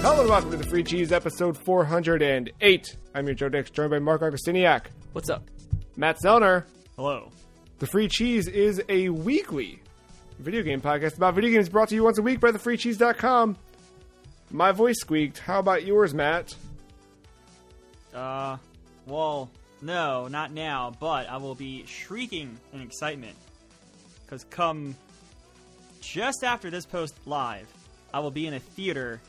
Hello and welcome to the Free Cheese episode 408. I'm your Joe Dix, joined by Mark Augustiniak. What's up? Matt Zellner. Hello. The Free Cheese is a weekly video game podcast about video games brought to you once a week by thefreecheese.com. My voice squeaked. How about yours, Matt? Well, no, not now, but I will be shrieking in excitement. Because come just after this post live, I will be in a theater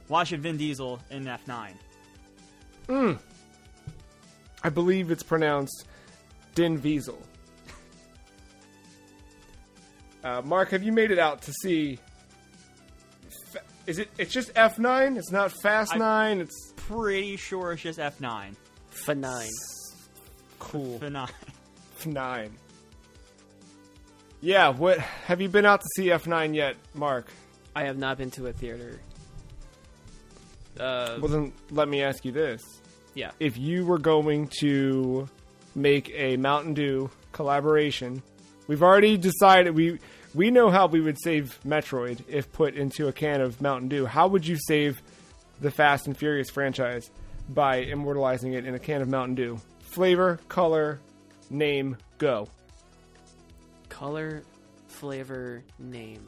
watching Vin Diesel in F9. I believe it's pronounced Din Diesel. Mark, have you made it out to see... It's just F9? It's not Fast 9? It's Pretty sure it's just F9. F9. cool. F9. F9. Yeah, what... Have you been out to see F9 yet, Mark? I have not been to a theater. Well, then let me ask you this. Yeah. If you were going to make a Mountain Dew collaboration, we've already decided we know how we would save Metroid if put into a can of Mountain Dew. How would you save the Fast and Furious franchise by immortalizing it in a can of Mountain Dew? Flavor, color, name, go. Color, flavor, name.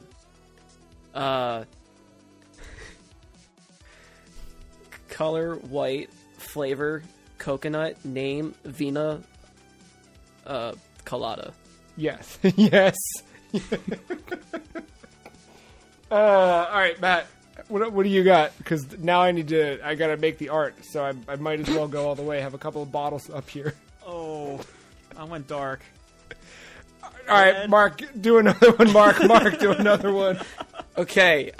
Color, white, flavor, coconut, name, Viña, Colada. Yes. Yes. All right, Matt. What do you got? Because now I gotta make the art, so I might as well go all the way. Have a couple of bottles up here. Oh, I went dark. All right, Mark, do another one. Mark, do another one. Okay,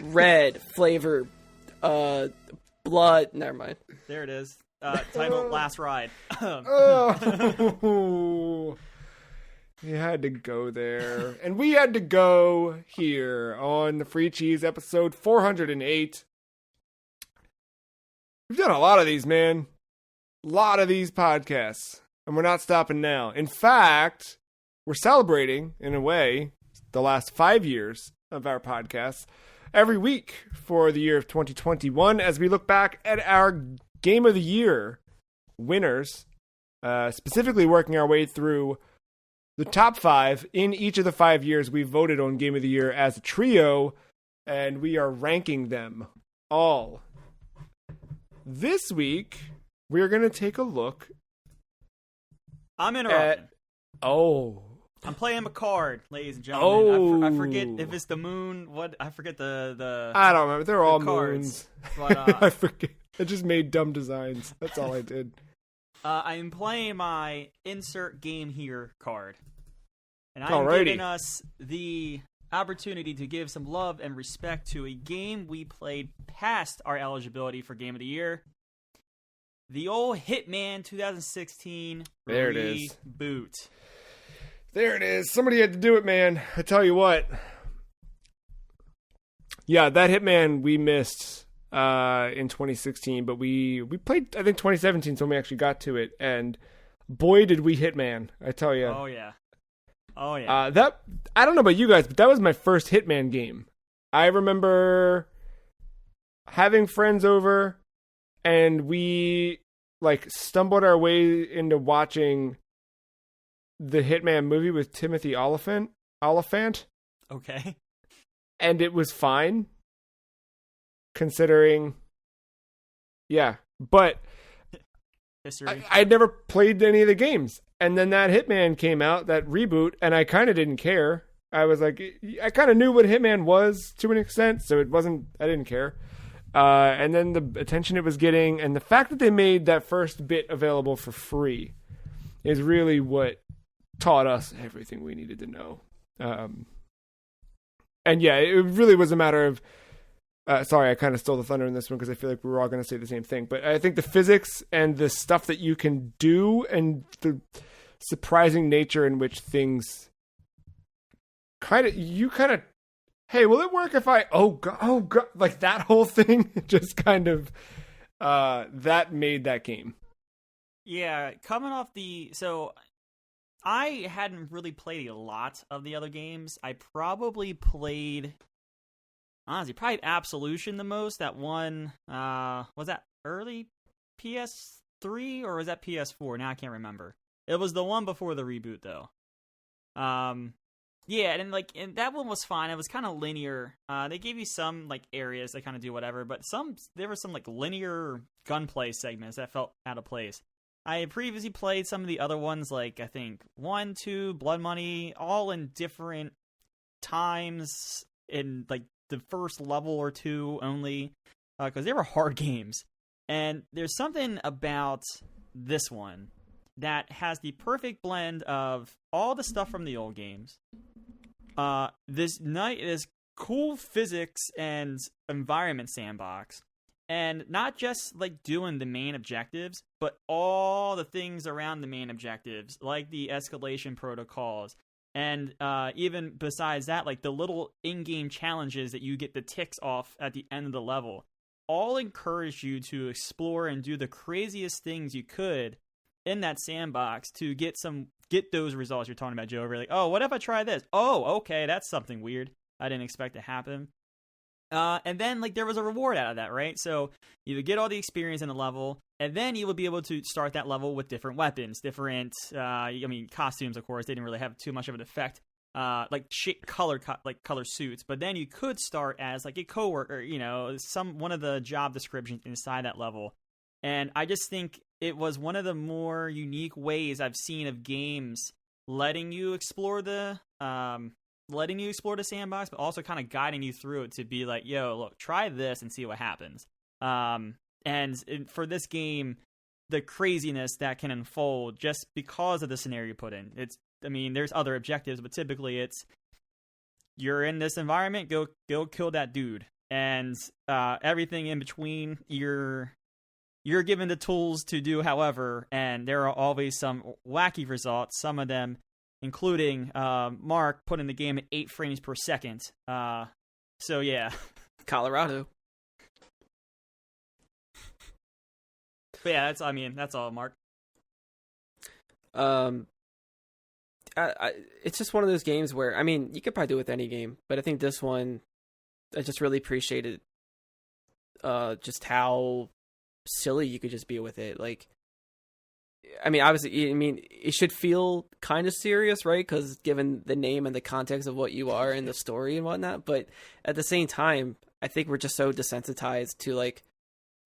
red, flavor, blood, never mind. There it is. Title, Last Ride. Oh, you had to go there. And we had to go here on the Free Cheese episode 408. We've done a lot of these, man. A lot of these podcasts. And we're not stopping now. In fact, we're celebrating, in a way, the last 5 years of our podcasts every week for the year of 2021 as we look back at our Game of the Year winners, specifically working our way through the top 5 in each of the 5 years we voted on Game of the Year as a trio, and we are ranking them all. This week, we're going to take a look I'm interrupting. I'm playing a card, ladies and gentlemen. Oh. I forget if it's the moon. What? I forget the I don't remember. They're all cards. moons. But I forget. I just made dumb designs. That's all I did. I am playing my insert game here card. And I'm Alrighty. giving us the opportunity to give some love and respect to a game we played past our eligibility for Game of the Year. The old Hitman 2016 There it is. reboot. There it is. Somebody had to do it, man. I tell you what. Yeah, that Hitman we missed in 2016, but we played, I think, 2017 when we actually got to it, and boy, did we Hitman. I tell you. Oh, yeah. Oh, yeah. That I don't know about you guys, but that was my first Hitman game. I remember having friends over, and we stumbled our way into watching the Hitman movie with Timothy Oliphant, Okay. and it was fine, considering, yeah. But History. I'd never played any of the games, and then that Hitman came out, that reboot, and I kind of didn't care. I was like, I kind of knew what Hitman was to an extent, so I didn't care. And then the attention it was getting, and the fact that they made that first bit available for free is really what taught us everything we needed to know. And yeah, it really was a matter of, sorry, I kind of stole the thunder in this one because I feel like we were all going to say the same thing, but I think the physics and the stuff that you can do and the surprising nature in which things hey, will it work if oh god, like that whole thing just kind of, that made that game. Yeah, coming off so I hadn't really played a lot of the other games. I probably played, honestly, probably Absolution the most. That one, was that early PS3 or was that PS4? Now I can't remember. It was the one before the reboot, though. Yeah, and that one was fine. It was kind of linear. They gave you some like areas that kind of do whatever, but there were some like linear gunplay segments that felt out of place. I had previously played some of the other ones, like I think 1, 2, Blood Money, all in different times in like the first level or two only, because they were hard games. And there's something about this one that has the perfect blend of all the stuff from the old games. This cool physics and environment sandbox, and not just like doing the main objectives, but all the things around the main objectives, like the escalation protocols, and even besides that, like the little in-game challenges that you get the ticks off at the end of the level, all encourage you to explore and do the craziest things you could in that sandbox to get those results you're talking about, Joe. Where like, oh, what if I try this? Oh, okay, that's something weird I didn't expect to happen. And then like there was a reward out of that, right? So you would get all the experience in the level, and then you would be able to start that level with different weapons, costumes. Of course, they didn't really have too much of an effect, like color suits. But then you could start as like a coworker, one of the job descriptions inside that level. And I just think it was one of the more unique ways I've seen of games letting you explore the sandbox, but also kind of guiding you through it to be like, yo, look, try this and see what happens. For this game, the craziness that can unfold just because of the scenario you put in. There's other objectives, but typically it's you're in this environment, go kill that dude. And everything in between, you're given the tools to do however, and there are always some wacky results, some of them including Mark putting the game at 8 frames per second. So yeah. Colorado. But yeah, that's all, Mark. It's just one of those games where, you could probably do it with any game, but I think this one, I just really appreciated just how silly you could just be with it. Like, obviously, it should feel kind of serious, right? Because given the name and the context of what you are and the story and whatnot, but at the same time, I think we're just so desensitized to like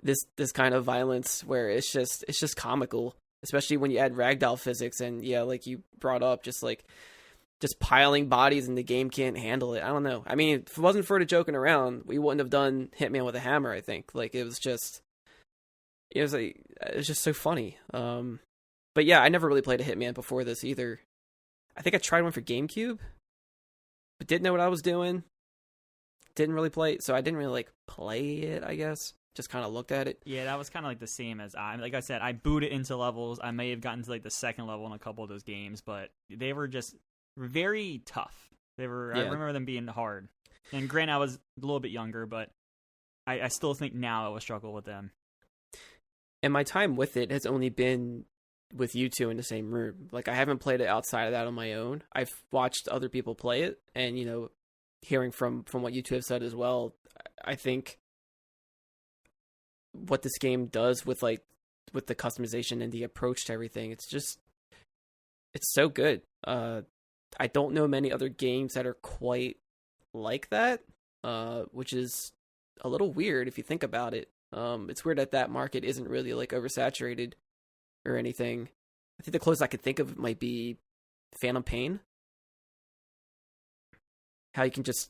this kind of violence where it's just comical, especially when you add ragdoll physics and like you brought up, just piling bodies and the game can't handle it. I don't know. If it wasn't for the joking around, we wouldn't have done Hitman with a Hammer. I think like it was just so funny. But yeah, I never really played a Hitman before this either. I think I tried one for GameCube, but didn't know what I was doing. Didn't really play it, so I didn't really like play it, I guess. Just kind of looked at it. Yeah, that was kind of like the same as like I said, I booted into levels. I may have gotten to like the second level in a couple of those games, but they were just very tough. I remember them being hard. And granted, I was a little bit younger, but I still think now I would struggle with them. And my time with it has only been with you two in the same room. Like, I haven't played it outside of that on my own. I've watched other people play it, and, hearing from what you two have said as well, I think what this game does with the customization and the approach to everything, it's so good. I don't know many other games that are quite like that, which is a little weird if you think about it. It's weird that market isn't really like oversaturated or anything. I think the closest I could think of might be Phantom Pain. How you can just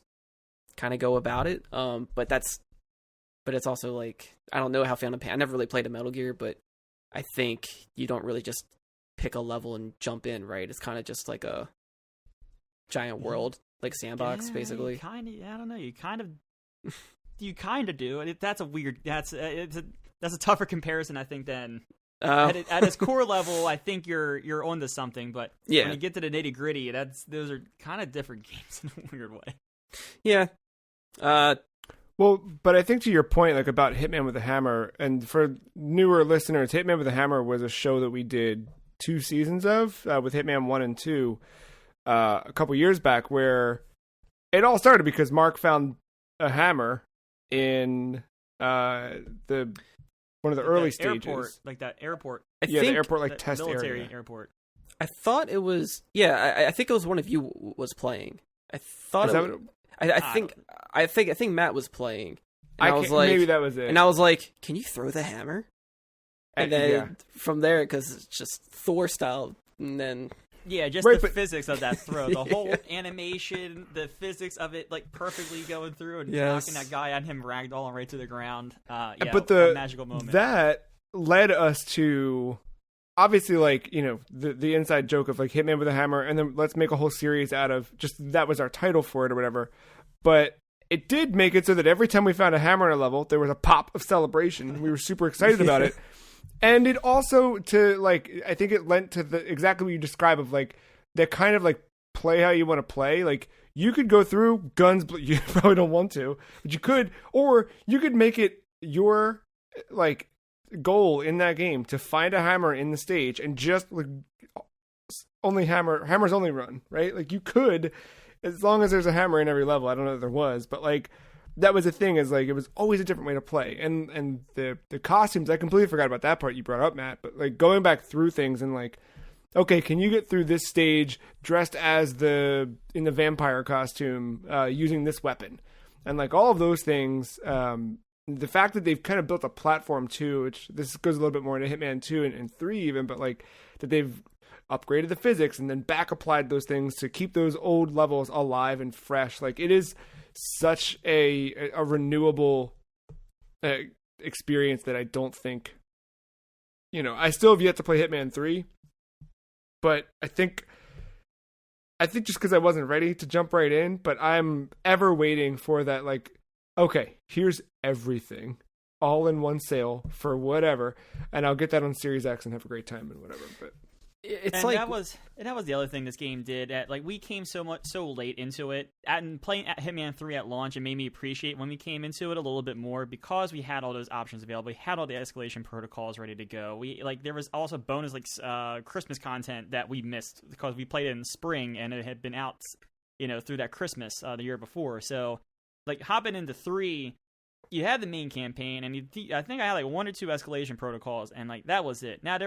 kind of go about it. But it's also like, I don't know how Phantom Pain, I never really played a Metal Gear, but I think you don't really just pick a level and jump in, right? It's kind of just like a giant world, like sandbox, basically. I don't know. You kind of do. That's a tougher comparison, I think, than at its core level. I think you're onto something, but when you get to the nitty gritty, those are kind of different games in a weird way. Yeah. Well, but I think to your point, like about Hitman with a Hammer, and for newer listeners, Hitman with a Hammer was a show that we did 2 seasons of with Hitman 1 and 2 a couple years back, where it all started because Mark found a hammer in the one of the early stages. Airport, like that airport. I Yeah, think the airport like test military area. airport. I thought it was. Yeah, I think it was one of you was playing. I thought. Is that it, what I think Matt was playing. And I was like, maybe that was it. And I was like, "Can you throw the hammer?" And then yeah. from there, because it's just Thor style, and then Yeah, just Right, the but- physics of that throw, the whole animation, the physics of it, like perfectly going through and Yes. knocking that guy on him ragdolling right to the ground. Yeah, but a magical moment. that led us to obviously like, you know, the inside joke of like Hitman with a hammer, and then let's make a whole series out of just that was our title for it or whatever. But it did make it so that every time we found a hammer in a level, there was a pop of celebration. We were super excited about it. And it also to like, I think it lent to the exactly what you describe of like that kind of like play how you want to play. Like you could go through guns, but you probably don't want to, but you could, or you could make it your like goal in that game to find a hammer in the stage and just like only hammers only run, right? Like you could, as long as there's a hammer in every level. I don't know if there was, but like that was the thing, is like it was always a different way to play. And the costumes, I completely forgot about that part you brought up, Matt, but like going back through things and like, okay, can you get through this stage dressed as in the vampire costume, using this weapon? And like all of those things, the fact that they've kind of built a platform too, which this goes a little bit more into Hitman 2 and 3 even, but like that they've upgraded the physics and then back applied those things to keep those old levels alive and fresh. Like it is such a renewable experience that I don't think, you know, I still have yet to play Hitman 3, but I think just because I wasn't ready to jump right in, but I'm ever waiting for that, like, okay, here's everything all in one sale for whatever, and I'll get that on Series X and have a great time and whatever. But it's and like that was the other thing this game did. Like we came so late into it, and playing at Hitman 3 at launch, it made me appreciate when we came into it a little bit more because we had all those options available. We had all the escalation protocols ready to go. There was also bonus Christmas content that we missed because we played it in spring and it had been out, you know, through that Christmas the year before. So like hopping into 3, you had the main campaign, and I think I had like 1 or 2 escalation protocols, and like that was it. Now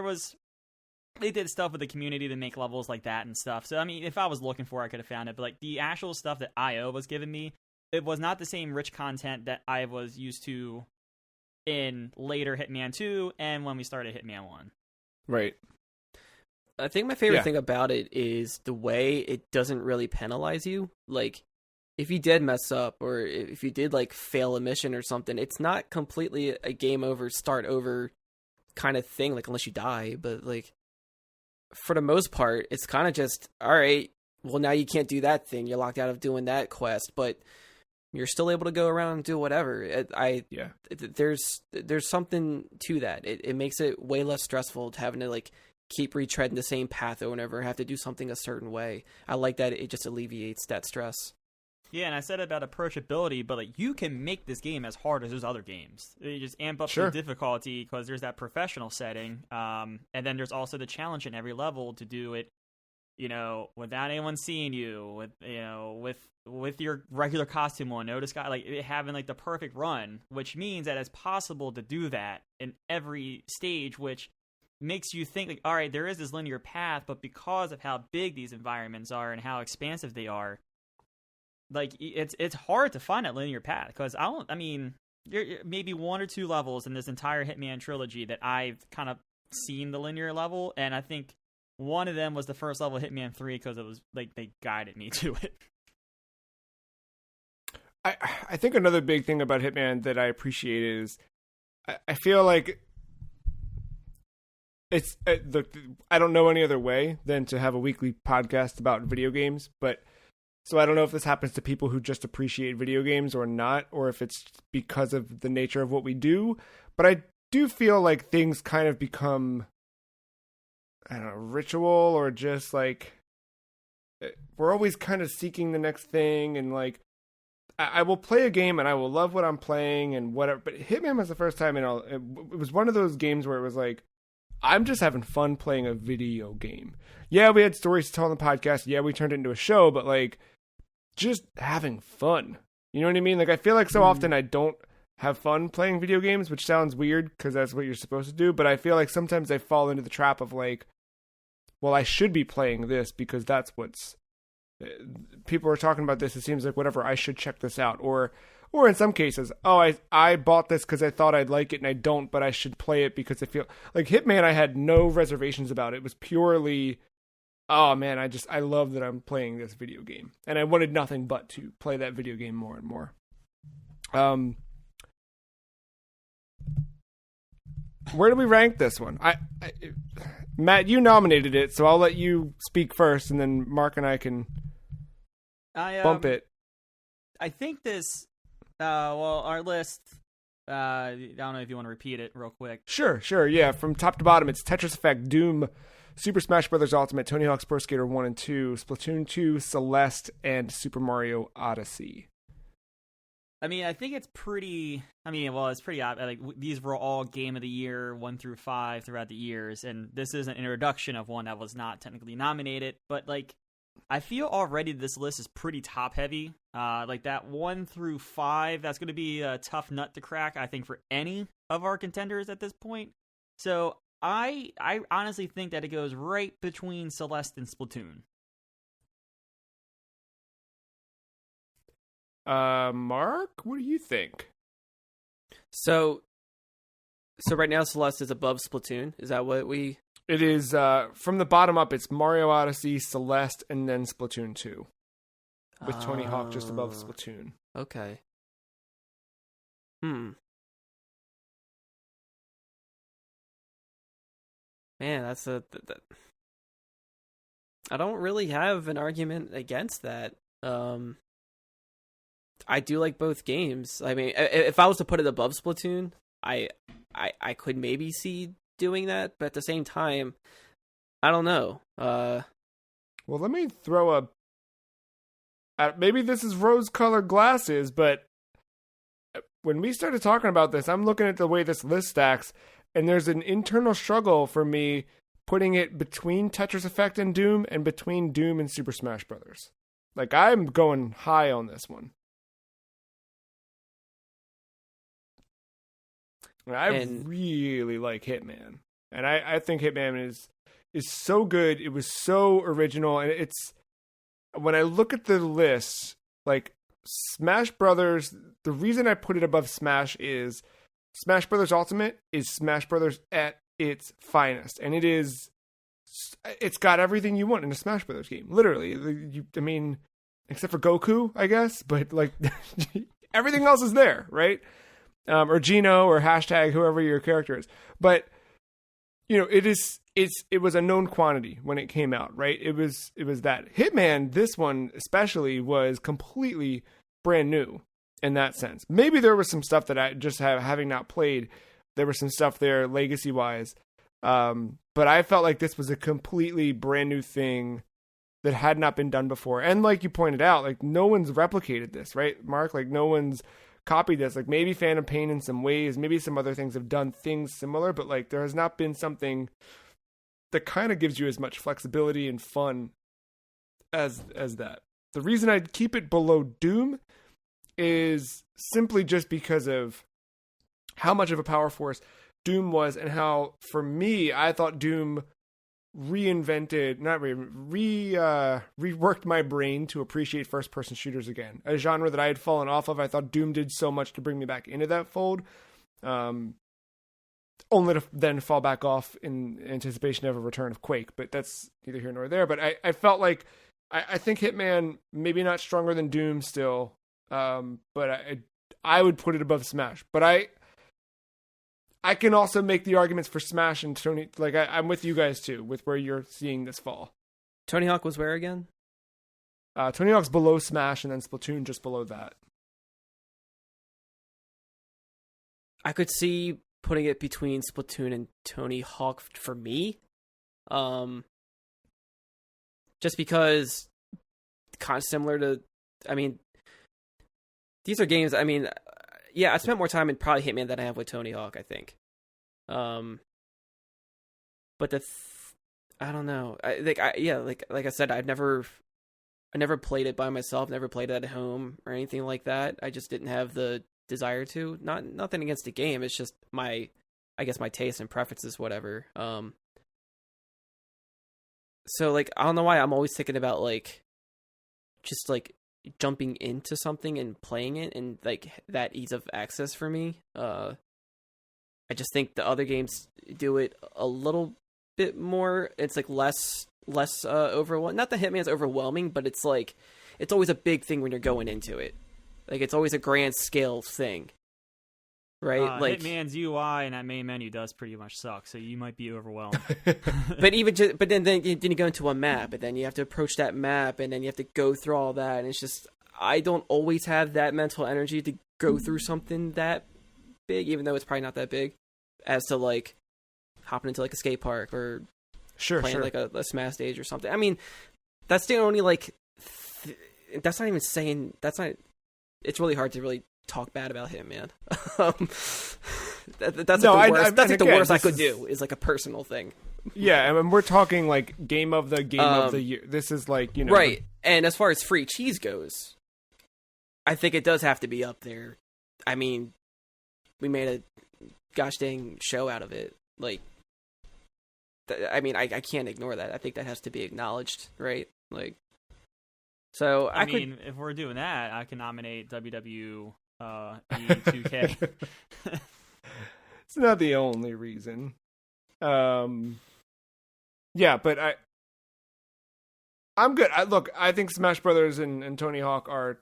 they did stuff with the community to make levels like that and stuff. So, I mean, if I was looking for it, I could have found it. But, like, the actual stuff that IO was giving me, it was not the same rich content that I was used to in later Hitman 2 and when we started Hitman 1. right. I think my favorite thing about it is the way it doesn't really penalize you. Like, if you did mess up or if you did, like, fail a mission or something, it's not completely a game over, start over kind of thing, like, unless you die. But, like, for the most part, it's kind of just, all right, well, now you can't do that thing. You're locked out of doing that quest, but you're still able to go around and do whatever. There's something to that. It makes it way less stressful to having to, like, keep retreading the same path over and over, have to do something a certain way. I like that it just alleviates that stress. Yeah, and I said about approachability, but like you can make this game as hard as those other games. You just amp up the difficulty because there's that professional setting, and then there's also the challenge in every level to do it, you know, without anyone seeing you, with your regular costume on, no disguise, like having like the perfect run, which means that it's possible to do that in every stage, which makes you think like, all right, there is this linear path, but because of how big these environments are and how expansive they are, like it's hard to find that linear path because you're maybe 1 or 2 levels in this entire Hitman trilogy that I've kind of seen the linear level, and I think one of them was the first level of Hitman 3 because it was like they guided me to it. I think another big thing about Hitman that I appreciate is I feel like it's I don't know any other way than to have a weekly podcast about video games, but so I don't know if this happens to people who just appreciate video games or not, or if it's because of the nature of what we do. But I do feel like things kind of become, I don't know, ritual, or just like we're always kind of seeking the next thing. And like I will play a game and I will love what I'm playing and whatever. But Hitman was the first time, it was one of those games where it was like, I'm just having fun playing a video game. Yeah, we had stories to tell on the podcast. Yeah, we turned it into a show, but like just having fun. You know what I mean? Like, I feel like so often I don't have fun playing video games, which sounds weird because that's what you're supposed to do. But I feel like sometimes I fall into the trap of like, well, I should be playing this because that's what's people are talking about this. It seems like whatever, I should check this out. Or in some cases, oh, I bought this because I thought I'd like it and I don't, but I should play it because I feel like Hitman. I had no reservations about it. It was purely, oh man, I love that I'm playing this video game, and I wanted nothing but to play that video game more and more. Where do we rank this one? Matt, you nominated it, so I'll let you speak first, and then Mark and I can bump it. I think this. Well, our list. I don't know if you want to repeat it real quick. Sure. Yeah, from top to bottom, it's Tetris Effect, Doom, Super Smash Bros. Ultimate, Tony Hawk's Pro Skater 1 and 2, Splatoon 2, Celeste, and Super Mario Odyssey. I mean, I think it's pretty. I mean, well, it's pretty obvious. Like these were all Game of the Year 1 through 5 throughout the years, and this is an introduction of one that was not technically nominated. But like, I feel already this list is pretty top heavy. Like that 1 through 5, that's going to be a tough nut to crack, I think, for any of our contenders at this point. So I honestly think that it goes right between Celeste and Splatoon. Mark, what do you think? So right now Celeste is above Splatoon. Is that what we? It is from the bottom up. It's Mario Odyssey, Celeste, and then Splatoon 2, with Tony Hawk just above Splatoon. Okay. Man, that's I don't really have an argument against that. I do like both games. I mean, if I was to put it above Splatoon, I could maybe see doing that, but at the same time, I don't know. Well, let me throw maybe this is rose-colored glasses, but when we started talking about this, I'm looking at the way this list stacks, and there's an internal struggle for me putting it between Tetris Effect and Doom, and between Doom and Super Smash Brothers. Like, I'm going high on this one. I really like Hitman, and I think Hitman is so good. It was so original, and it's when I look at the list, like Smash Brothers. The reason I put it above Smash is Smash Brothers Ultimate is Smash Brothers at its finest, and it's got everything you want in a Smash Brothers game. Literally, I mean, except for Goku, I guess, but like everything else is there, right? Or Gino, or hashtag whoever your character is. But you know, it was a known quantity when it came out, right? It was that Hitman. This one especially was completely brand new in that sense. Maybe there was some stuff that I just having not played. There was some stuff there legacy wise, but I felt like this was a completely brand new thing that had not been done before. And like you pointed out, like no one's replicated this, right, Mark? Like no one's copied this. Like maybe Phantom Pain in some ways, maybe some other things have done things similar, but like there has not been something that kind of gives you as much flexibility and fun as that. The reason I'd keep it below Doom is simply just because of how much of a power force Doom was, and how, for me, I thought Doom reworked my brain to appreciate first-person shooters again. A genre that I had fallen off of. I thought Doom did so much to bring me back into that fold, only to then fall back off in anticipation of a return of Quake. But that's neither here nor there. But I felt like I think Hitman, maybe not stronger than Doom still, but I would put it above Smash. But I can also make the arguments for Smash and Tony. Like I'm with you guys too, with where you're seeing this fall. Tony Hawk was where again? Tony Hawk's below Smash, and then Splatoon just below that. I could see putting it between Splatoon and Tony Hawk for me. Just because kind of similar to, I mean, these are games, I mean, yeah, I spent more time in probably Hitman than I have with Tony Hawk, I think. But I don't know. Like I said, I've never I never played it by myself, never played it at home or anything like that. I just didn't have the desire to. Nothing against the game. It's just my taste and preferences, whatever. So like I don't know why I'm always thinking about like just like jumping into something and playing it and like that ease of access for me. I just think the other games do it a little bit more. It's like less overwhelming. Not that Hitman's overwhelming, but it's like it's always a big thing when you're going into it. Like it's always a grand scale thing, right? Like Hitman's UI and that main menu does pretty much suck, so you might be overwhelmed. but then you go into a map, and then you have to approach that map, and then you have to go through all that, and it's just I don't always have that mental energy to go through something that big, even though it's probably not that big, as to like hopping into like a skate park or playing like a Smash stage or something. I mean, that's the only like that's not even saying that's not. It's really hard to really talk bad about him, man. That's the worst. That's like the worst I could do is like a personal thing. Yeah, I mean, we're talking like game of the year. This is like, you know, right. And as far as free cheese goes, I think it does have to be up there. I mean, we made a gosh dang show out of it. Like, I mean, I can't ignore that. I think that has to be acknowledged, right? Like, so I mean, if we're doing that, I can nominate WWE 2K. It's not the only reason. Yeah, but I'm good. Look, I think Smash Brothers and Tony Hawk are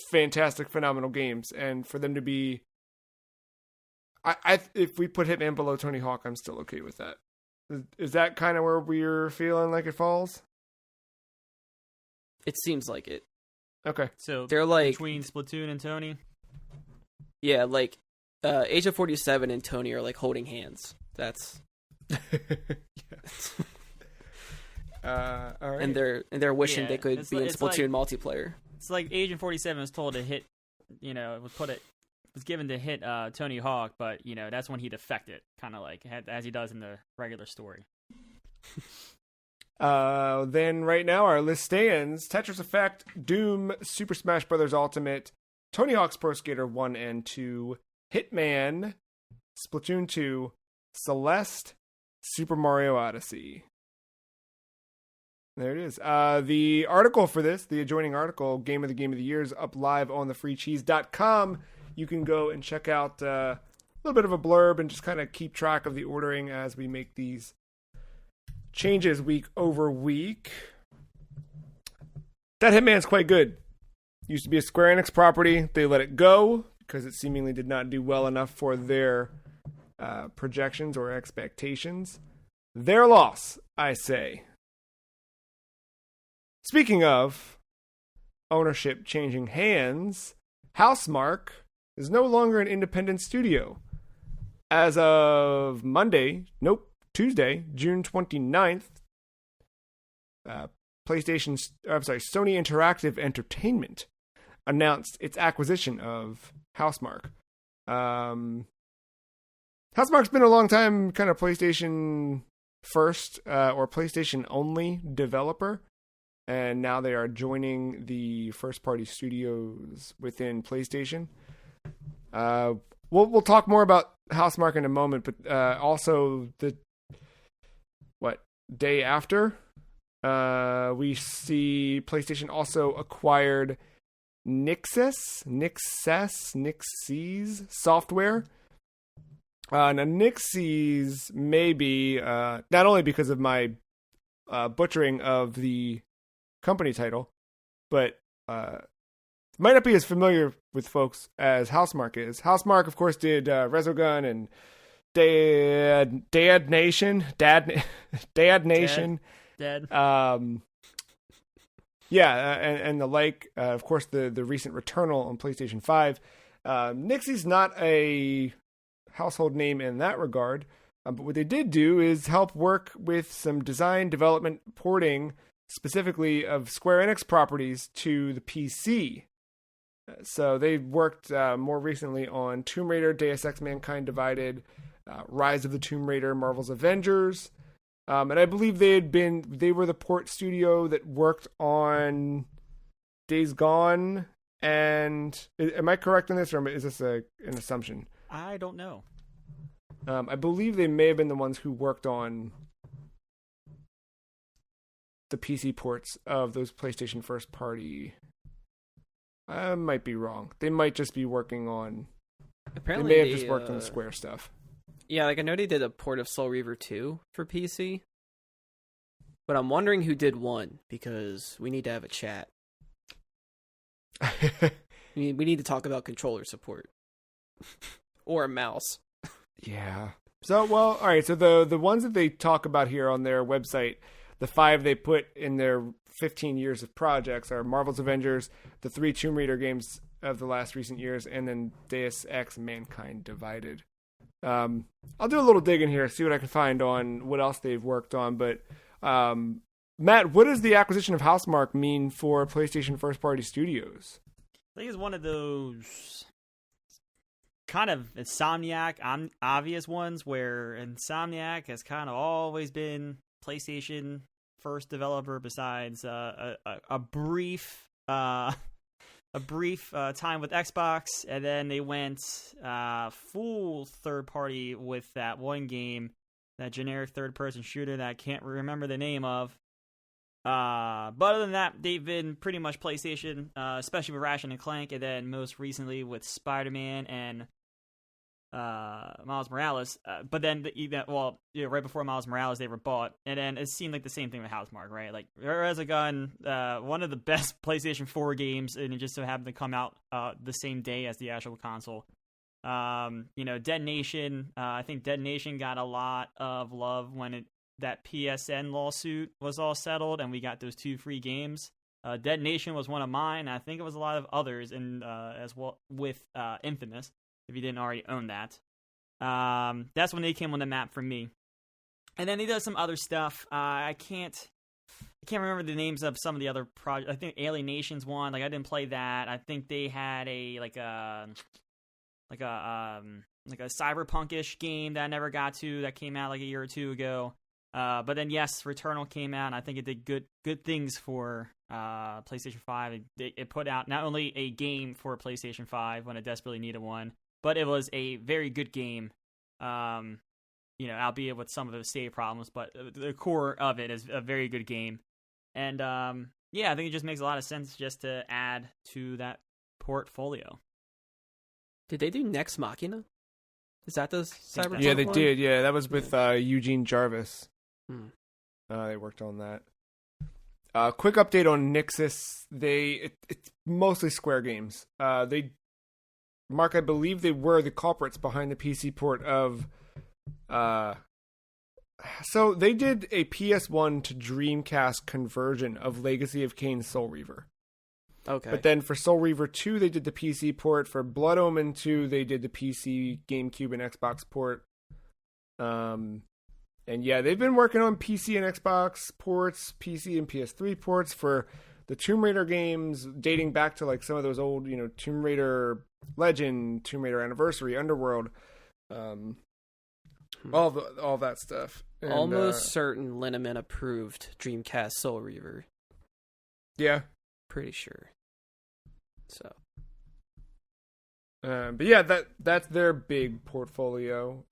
fantastic, phenomenal games, and for them to be, if we put Hitman below Tony Hawk, I'm still okay with that. Is that kind of where we're feeling like it falls? It seems like it. Okay. So they're like between Splatoon and Tony? Yeah, like Age of 47 and Tony are like holding hands. That's all right. And they're wishing they could be in Splatoon multiplayer. It's like Agent 47 was told to hit, you know, was given to hit Tony Hawk, but you know that's when he defected, kind of like as he does in the regular story. Then right now our list stands: Tetris Effect, Doom, Super Smash Bros. Ultimate, Tony Hawk's Pro Skater 1 and 2, Hitman, Splatoon 2, Celeste, Super Mario Odyssey. There it is. The article for this, the adjoining article, Game of the Year, is up live on thefreecheese.com. You can go and check out a little bit of a blurb and just kind of keep track of the ordering as we make these changes week over week. That Hitman's quite good. Used to be a Square Enix property. They let it go because it seemingly did not do well enough for their projections or expectations. Their loss, I say. Speaking of ownership changing hands, Housemarque is no longer an independent studio. As of Tuesday, June 29th, Sony Interactive Entertainment announced its acquisition of Housemarque. Housemarque's been a long time kind of PlayStation first or PlayStation only developer, and now they are joining the first party studios within PlayStation. We'll talk more about Housemarque in a moment, but also the day after, we see PlayStation also acquired Nixxes software. Now Nixxes may be not only because of my butchering of the company title, but might not be as familiar with folks as Housemarque is. Housemarque, of course, did Resogun and Dad Nation. And the like. Of course, the recent Returnal on PlayStation 5. Nixxes not a household name in that regard, but what they did do is help work with some design, development, porting, specifically of Square Enix properties to the PC. So they worked more recently on Tomb Raider, Deus Ex Mankind Divided, Rise of the Tomb Raider, Marvel's Avengers, And I believe they were the port studio that worked on Days Gone. And am I correct in this, or is this an assumption? I don't know. I believe they may have been the ones who worked on the PC ports of those PlayStation first party. I might be wrong. They might just be working on. Apparently, they may have just worked on the Square stuff. Yeah, like I know they did a port of Soul Reaver 2 for PC, but I'm wondering who did 1 because we need to have a chat. We need to talk about controller support or a mouse. Yeah. So, well, all right. So the ones that they talk about here on their website, the 5 they put in their 15 years of projects are Marvel's Avengers, the 3 Tomb Raider games of the last recent years, and then Deus Ex: Mankind Divided. I'll do a little digging here, see what I can find on what else they've worked on. But Matt, what does the acquisition of Housemarque mean for PlayStation first party studios? I think it's one of those kind of Insomniac obvious ones where Insomniac has kind of always been PlayStation first developer besides a brief time with Xbox, and then they went full third party with that one game, that generic third person shooter that I can't remember the name of. But other than that, they've been pretty much PlayStation, especially with Ratchet and Clank, and then most recently with Spider-Man and Miles Morales. But then, right before Miles Morales, they were bought, and then it seemed like the same thing with Housemarque, right? Like, Resogun, one of the best PlayStation 4 games, and it just so happened to come out the same day as the actual console. Dead Nation, I think Dead Nation got a lot of love when that PSN lawsuit was all settled and we got those 2 free games. Dead Nation was one of mine. I think it was a lot of others as well with Infamous, if you didn't already own that. That's when they came on the map for me. And then he does some other stuff. I can't remember the names of some of the other projects. I think Alien Nation's one. Like, I didn't play that. I think they had a cyberpunkish game that I never got to that came out like a year or 2 ago. But then yes, Returnal came out, and I think it did good things for PlayStation 5. It put out not only a game for PlayStation 5 when it desperately needed one, but it was a very good game. Albeit with some of the save problems, but the core of it is a very good game. And I think it just makes a lot of sense just to add to that portfolio. Did they do Nex Machina? Is that the Cyberpunk? Yeah, they one? did. Yeah, that was with Eugene Jarvis. They worked on that. Quick update on Nixxes. It's mostly Square games. Mark, I believe they were the culprits behind the PC port of. So they did a PS1 to Dreamcast conversion of Legacy of Kain Soul Reaver. Okay. But then for Soul Reaver 2, they did the PC port. For Blood Omen 2, they did the PC, GameCube, and Xbox port. And yeah, they've been working on PC and Xbox ports, PC and PS3 ports for the Tomb Raider games, dating back to like some of those old, Tomb Raider Legend, Tomb Raider Anniversary, Underworld, all that stuff. And, almost certain Linneman approved Dreamcast Soul Reaver. Yeah. Pretty sure. So. But yeah, that's their big portfolio.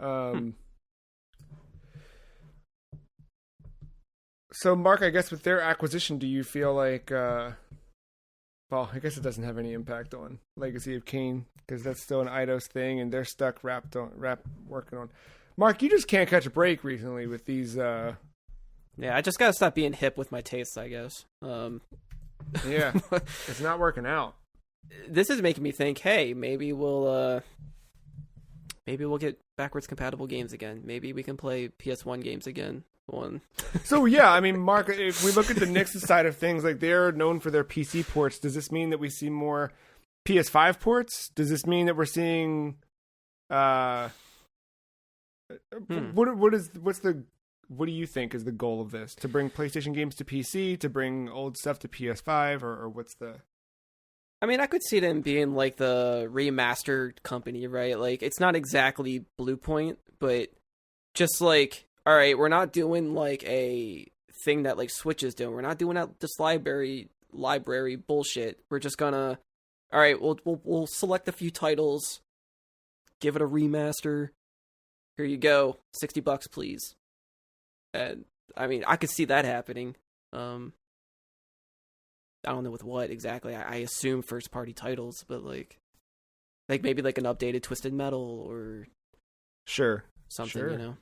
So, Mark, I guess with their acquisition, do you feel like, I guess it doesn't have any impact on Legacy of Kain, because that's still an Eidos thing, and they're stuck working on. Mark, you just can't catch a break recently with these. Yeah, I just gotta stop being hip with my tastes, I guess. Yeah, it's not working out. This is making me think, hey, maybe we'll get backwards compatible games again. Maybe we can play PS1 games again. So yeah, I mean, Mark, if we look at the Nixxes side of things, like they're known for their PC ports. Does this mean that we see more PS5 ports? Does this mean that we're seeing what do you think is the goal of this? To bring PlayStation games to PC, to bring old stuff to PS5, or what's the? I mean, I could see them being like the remastered company, right? Like, it's not exactly Bluepoint, but just like, all right, we're not doing like a thing that like Switch is doing. We're not doing that this library bullshit. We're just gonna, all right, we'll select a few titles, give it a remaster. Here you go, $60 please. And I mean, I could see that happening. I don't know with what exactly. I assume first party titles, but like maybe like an updated Twisted Metal or sure something, sure. you know.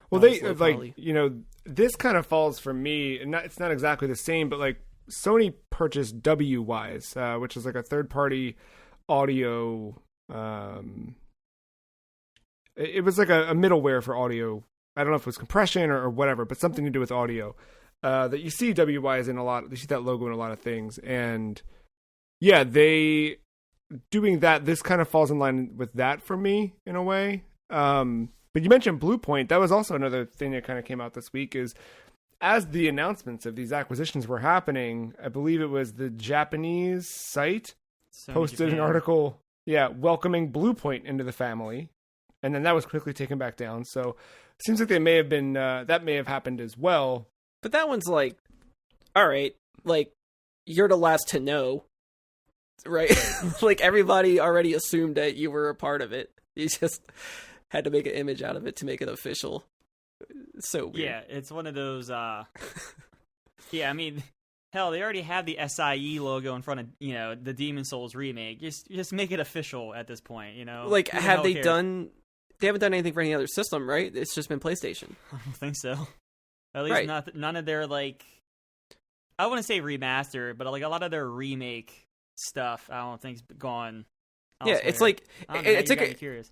Well, Not they slow, like probably. you know, this kind of falls for me, and it's not exactly the same, but like Sony purchased WWise, which is like a third party audio. It was like a middleware for audio. I don't know if it was compression or whatever, but something to do with audio. That you see WWise in a lot. You see that logo in a lot of things, and yeah, they doing that. This kind of falls in line with that for me in a way. But you mentioned Bluepoint. That was also another thing that kind of came out this week. Is as the announcements of these acquisitions were happening, I believe it was the Japanese site posted an article, welcoming Bluepoint into the family, and then that was quickly taken back down. So it seems like they may have been that may have happened as well. But that one's like, all right, like you're the last to know, right? Like everybody already assumed that you were a part of it. You just had to make an image out of it to make it official. It's so weird. Yeah, it's one of those. Yeah, I mean, hell, they already have the SIE logo in front of the Demon Souls remake. Just make it official at this point. Like, Who the have hell they cares? done? They haven't done anything for any other system, right? It's just been PlayStation. I don't think so. At least Right. none of their like. I wouldn't say remaster, but like a lot of their remake stuff, I don't think's gone. Yeah, elsewhere. it's like I don't know, it's you like got me curious.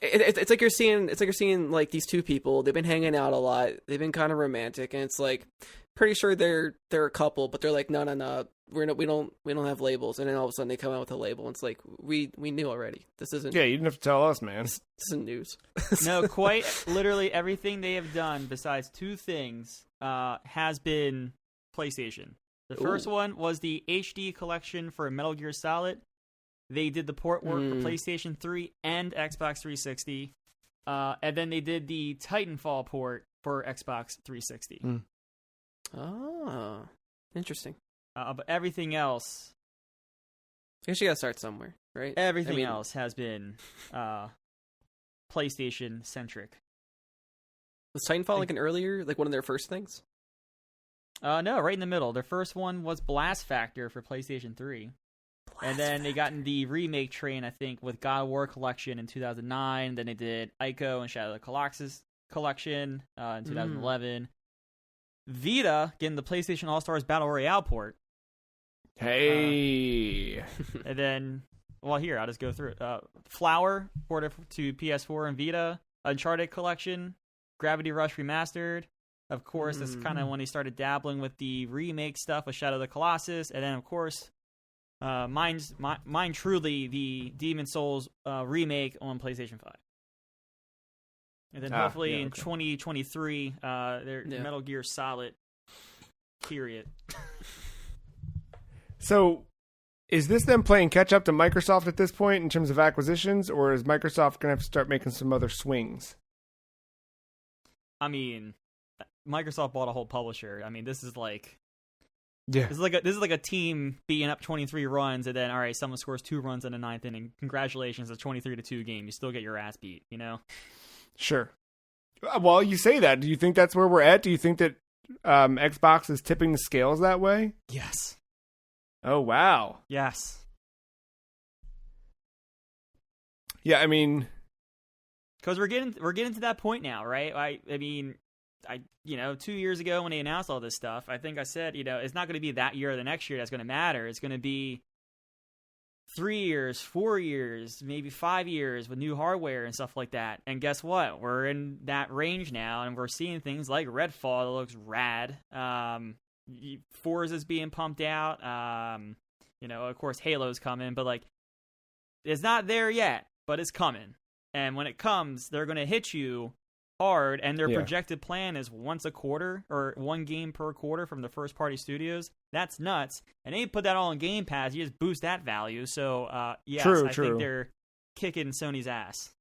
it's like you're seeing like these two people. They've been hanging out a lot. They've been kind of romantic, and it's like pretty sure they're a couple, but they're like no, we don't have labels. And then all of a sudden they come out with a label, and it's like we knew already. This isn't Yeah, you didn't have to tell us, man. this isn't news. No, quite literally everything they have done besides two things has been PlayStation. The first one was the HD collection for Metal Gear Solid. They did the port work for PlayStation 3 and Xbox 360. And then they did the Titanfall port for Xbox 360. Oh, interesting. But everything else... I guess you gotta start somewhere, right? Everything else has been PlayStation-centric. Was Titanfall like an earlier, like one of their first things? No, right in the middle. Their first one was Blast Factor for PlayStation 3. And then they got in the remake train, I think, with God of War Collection in 2009. Then they did Ico and Shadow of the Colossus Collection in 2011. Vita getting the PlayStation All-Stars Battle Royale port. Hey. And then, well, here, I'll just go through it. Flower ported to PS4 and Vita. Uncharted Collection. Gravity Rush Remastered. Of course, that's kind of when they started dabbling with the remake stuff with Shadow of the Colossus. And then, of course... mine truly the Demon Souls remake on PlayStation 5. And then hopefully in 2023, their Metal Gear Solid, period. So, is this them playing catch up to Microsoft at this point in terms of acquisitions, or is Microsoft going to have to start making some other swings? I mean, Microsoft bought a whole publisher. I mean, this is like... Yeah. This is like a team being up 23 runs, and then all right, someone scores 2 runs in the 9th inning. Congratulations, it's a 23-2 game. You still get your ass beat, Sure. Well, you say that. Do you think that's where we're at? Do you think that Xbox is tipping the scales that way? Yes. Oh wow. Yes. Yeah, I mean, because we're getting to that point now, right? I mean. 2 years ago when they announced all this stuff, I think I said, it's not going to be that year or the next year that's going to matter. It's going to be 3 years, 4 years, maybe 5 years with new hardware and stuff like that. And guess what? We're in that range now, and we're seeing things like Redfall that looks rad. Forza's being pumped out. Of course, Halo's coming, but like, it's not there yet, but it's coming. And when it comes, they're going to hit you hard, and their projected plan is once a quarter or 1 game per quarter from the first party studios. That's nuts. And they put that all on Game Pass. You just boost that value. So yes, I think they're kicking Sony's ass.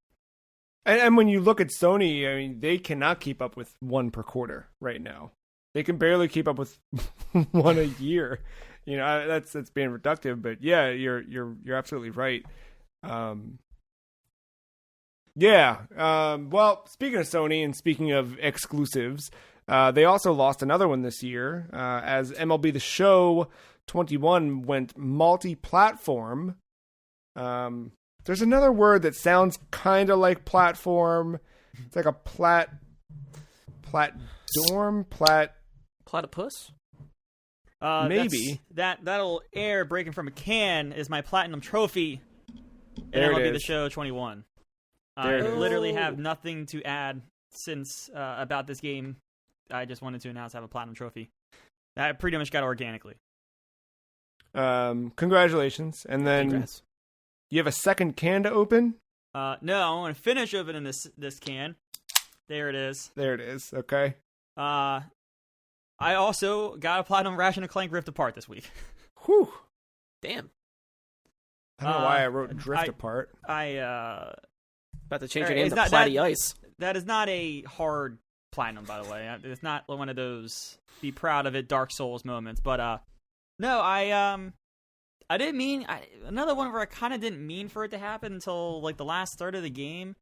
And when you look at Sony, I mean, they cannot keep up with one per quarter right now. They can barely keep up with one a year. You know, that's being reductive, but yeah, you're absolutely right. Well, speaking of Sony and speaking of exclusives, they also lost another one this year as MLB The Show 21 went multi-platform. There's another word that sounds kind of like platform. It's like a Platypus? Maybe. That'll air breaking from a can is my platinum trophy in There it MLB The is. Show 21. There I it is. literally have nothing to add since about this game. I just wanted to announce I have a platinum trophy. That pretty much got organically. Congratulations. And then Congrats. you have a second can to open? No, I want to finish opening this can. There it is. There it is. Okay. I also got a platinum Ratchet and Clank Rift Apart this week. Whew. Damn. I don't know why I wrote Drift Apart. I About to change your Alright, name is to that- Platy Ice. that is not a hard platinum, by the way. It's not one of those be proud of it Dark Souls moments. But no, I didn't mean another one where I kind of didn't mean for it to happen until like the last third of the game.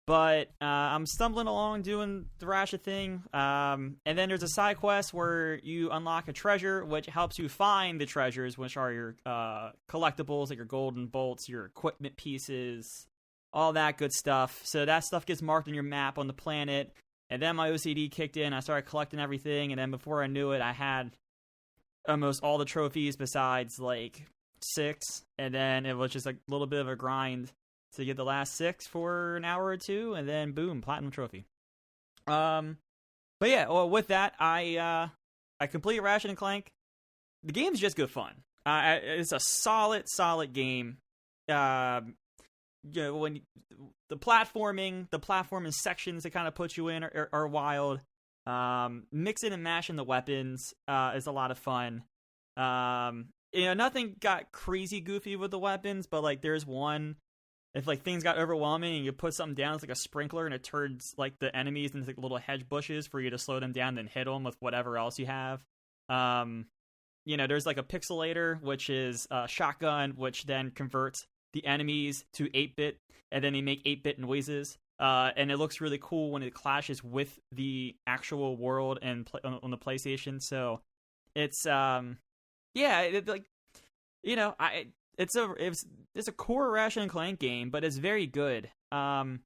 But I'm stumbling along doing the Ratchet thing, and then there's a side quest where you unlock a treasure, which helps you find the treasures, which are your collectibles, like your golden bolts, your equipment pieces, all that good stuff. So that stuff gets marked on your map on the planet, and then my OCD kicked in. I started collecting everything, and then before I knew it, I had almost all the trophies besides like 6, and then it was just a little bit of a grind to get the last 6 for an hour or two, and then boom, platinum trophy. But yeah, well, with that, I complete Ratchet and Clank. The game's just good fun. It's a solid game. You know, when the platforming sections that kind of put you in are wild. Mixing and mashing the weapons is a lot of fun. You know, nothing got crazy goofy with the weapons, but like there's one. If like things got overwhelming and you put something down, it's like a sprinkler, and it turns like the enemies into like little hedge bushes for you to slow them down, then hit them with whatever else you have. You know, there's like a pixelator, which is a shotgun, which then converts the enemies to 8-bit, and then they make 8-bit noises. And it looks really cool when it clashes with the actual world and on the PlayStation. So it's like, you know, It's a core Ratchet and Clank game, but it's very good. And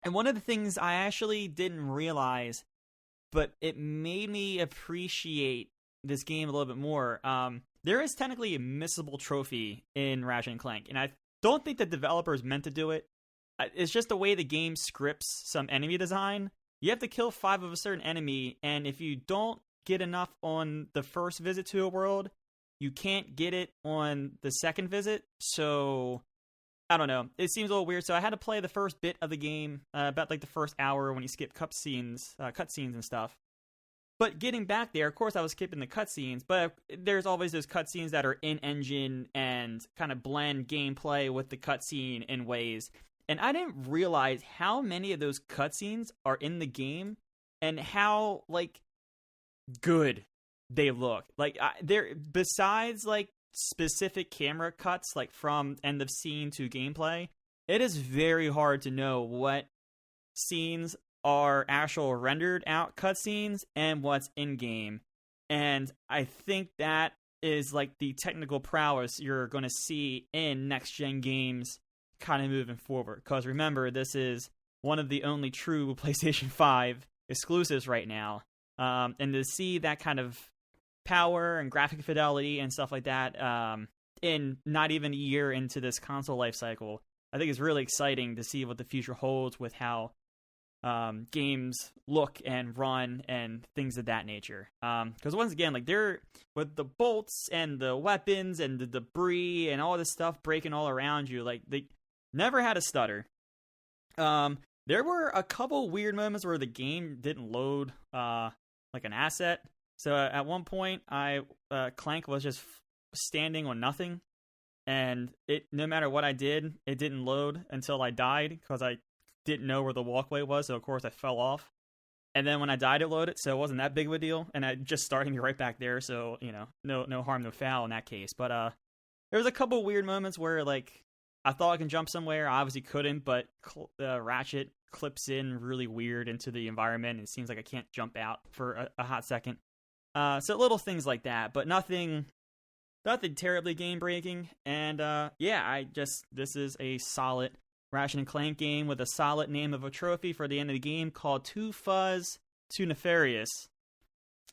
one of the things I actually didn't realize, but it made me appreciate this game a little bit more. There is technically a missable trophy in Ratchet and Clank, and I don't think the developers meant to do it. It's just the way the game scripts some enemy design. You have to kill 5 of a certain enemy, and if you don't get enough on the first visit to a world, you can't get it on the second visit, so I don't know. It seems a little weird. So I had to play the first bit of the game, about like the first hour when you skip cutscenes and stuff. But getting back there, of course, I was skipping the cutscenes, but there's always those cutscenes that are in-engine and kind of blend gameplay with the cutscene in ways. And I didn't realize how many of those cutscenes are in the game and how like good they look. Like they're besides like specific camera cuts, like from end of scene to gameplay, it is very hard to know what scenes are actual rendered out cutscenes and what's in game. And I think that is like the technical prowess you're going to see in next gen games kind of moving forward. Because remember, this is one of the only true PlayStation 5 exclusives right now. And to see that kind of power and graphic fidelity and stuff like that in not even a year into this console life cycle, I think it's really exciting to see what the future holds with how games look and run and things of that nature. Because once again, like they're with the bolts and the weapons and the debris and all this stuff breaking all around you, like they never had a stutter. There were a couple weird moments where the game didn't load like an asset. So at one point, Clank was just standing on nothing, and no matter what I did, it didn't load until I died because I didn't know where the walkway was, so of course I fell off. And then when I died, it loaded, so it wasn't that big of a deal. And I just started me right back there, so no harm, no foul in that case. But there was a couple weird moments where like I thought I can jump somewhere, I obviously couldn't, but Ratchet clips in really weird into the environment, and it seems like I can't jump out for a hot second. So little things like that, but nothing terribly game breaking. And this is a solid Ratchet and Clank game with a solid name of a trophy for the end of the game called Too Fuzz, Too Nefarious.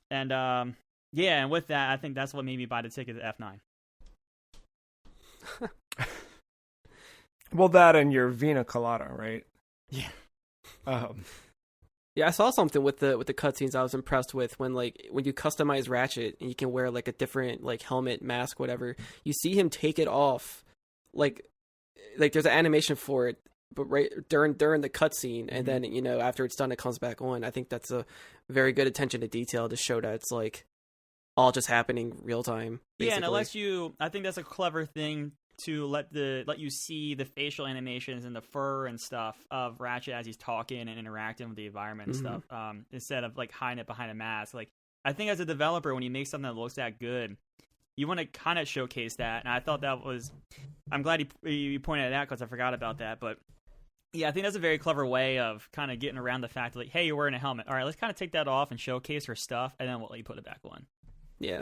And and with that, I think that's what made me buy the ticket to F9. Well, that and your Viña Colada, right? Yeah. Yeah, I saw something with the cutscenes I was impressed with when you customize Ratchet and you can wear like a different like helmet, mask, whatever. You see him take it off, like there's an animation for it, but right during the cutscene, and then after it's done, it comes back on. I think that's a very good attention to detail to show that it's like all just happening real time. Basically. Yeah, and it lets you. I think that's a clever thing to let you see the facial animations and the fur and stuff of Ratchet as he's talking and interacting with the environment and stuff, instead of like hiding it behind a mask. Like, I think as a developer, when you make something that looks that good, you want to kind of showcase that. And I thought that was, I'm glad you pointed it out because I forgot about that. But yeah, I think that's a very clever way of kind of getting around the fact that, like, hey, you're wearing a helmet. All right, let's kind of take that off and showcase her stuff, and then we'll let you put it back on. Yeah.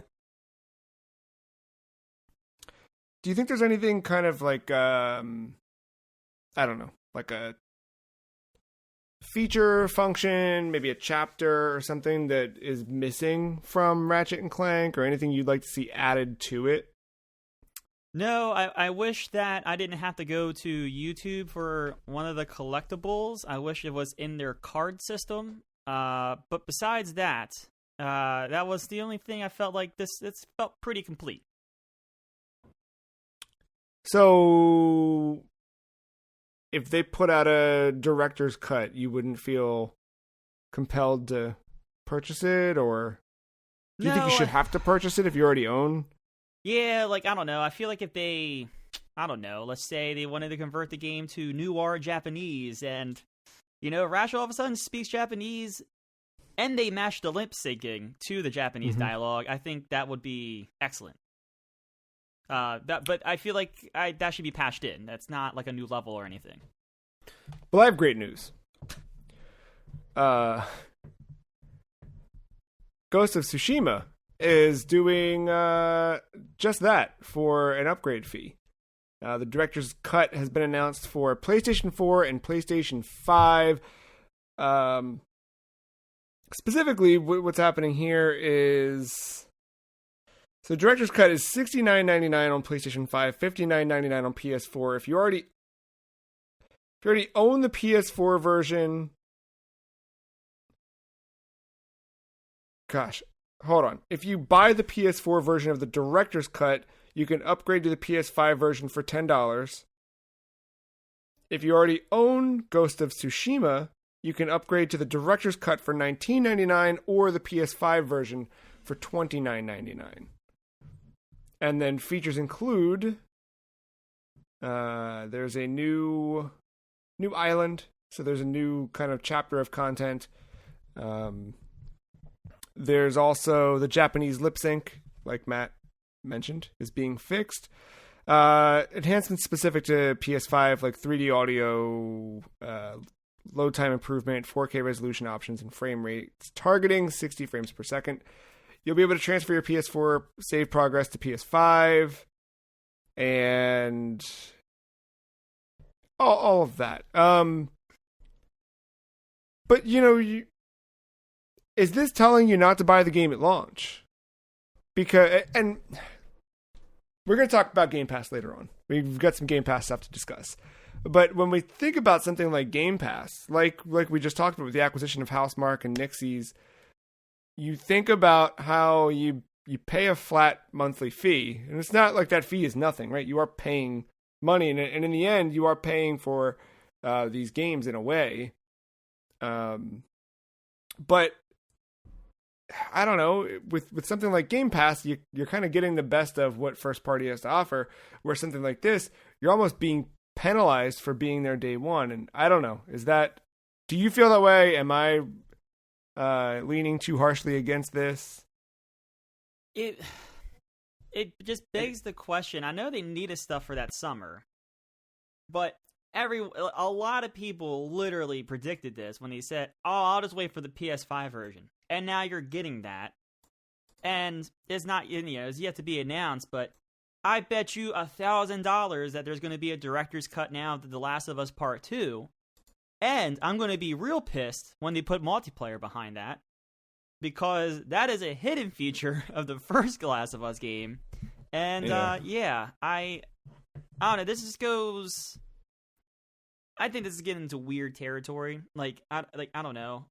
Do you think there's anything kind of like, I don't know, like a feature function, maybe a chapter or something that is missing from Ratchet and Clank, or anything you'd like to see added to it? No, I wish that I didn't have to go to YouTube for one of the collectibles. I wish it was in their card system. But besides that, that was the only thing I felt like this felt pretty complete. So, if they put out a director's cut, you wouldn't feel compelled to purchase it, or do you think you should have to purchase it if you already own? Yeah, like, I don't know. I feel like if they, I don't know, let's say they wanted to convert the game to noir Japanese, and, Ratchet all of a sudden speaks Japanese, and they mashed the lip syncing to the Japanese dialogue, I think that would be excellent. But I feel like that should be patched in. That's not like a new level or anything. Well, I have great news. Ghost of Tsushima is doing just that for an upgrade fee. The director's cut has been announced for PlayStation 4 and PlayStation 5. Specifically, what's happening here is... So the director's cut is $69.99 on PlayStation 5, $59.99 on PS4. If you already own the PS4 version, gosh, hold on. If you buy the PS4 version of the director's cut, you can upgrade to the PS5 version for $10. If you already own Ghost of Tsushima, you can upgrade to the director's cut for $19.99 or the PS5 version for $29.99. And then features include, there's a new island, so there's a new kind of chapter of content. There's also the Japanese lip sync, like Matt mentioned, is being fixed. Enhancements specific to PS5, like 3D audio, load time improvement, 4K resolution options, and frame rates targeting 60 frames per second. You'll be able to transfer your PS4 save progress to PS5, and all of that. But, is this telling you not to buy the game at launch? Because, and we're going to talk about Game Pass later on. We've got some Game Pass stuff to discuss. But when we think about something like Game Pass, like we just talked about with the acquisition of Housemarque and Nixie's, you think about how you pay a flat monthly fee, and it's not like that fee is nothing, right? You are paying money, and in the end, you are paying for these games in a way. But I don't know, with something like Game Pass, you're kind of getting the best of what first party has to offer, where something like this, you're almost being penalized for being there day one. And I don't know. Do you feel that way? Am I leaning too harshly against this? It just begs the question. I know they needed stuff for that summer, but a lot of people literally predicted this when they said, "Oh, I'll just wait for the PS5 version," and now you're getting that, and it's not, it's yet to be announced, but I bet you $1,000 that there's going to be a director's cut now of The Last of Us Part 2, and I'm going to be real pissed when they put multiplayer behind that, because that is a hidden feature of the first Last of Us game, and I don't know. This just goes. I think this is getting into weird territory. I don't know.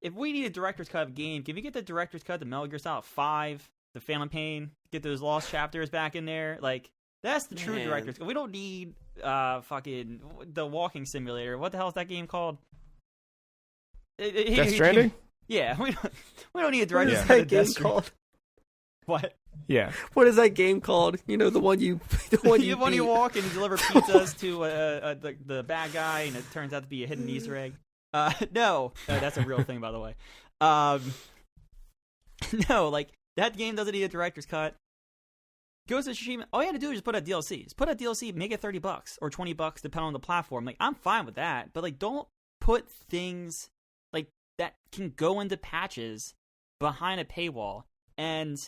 If we need a director's cut of a game, can we get the director's cut to Metal Gear Solid 5, the Phantom Pain, get those lost chapters back in there? That's the true director's cut. We don't need fucking the walking simulator. What the hell is that game called? Death Stranding? Yeah, we don't need a director's cut. What is that game called? What? Yeah. What is that game called? The one you walk and you deliver pizzas to the bad guy, and it turns out to be a hidden Easter egg. No, that's a real thing, by the way. No, that game doesn't need a director's cut. Ghost of Tsushima, all you had to do is just put out DLC. Just put out DLC, make it $30 or $20, depending on the platform. I'm fine with that, but don't put things that can go into patches behind a paywall. And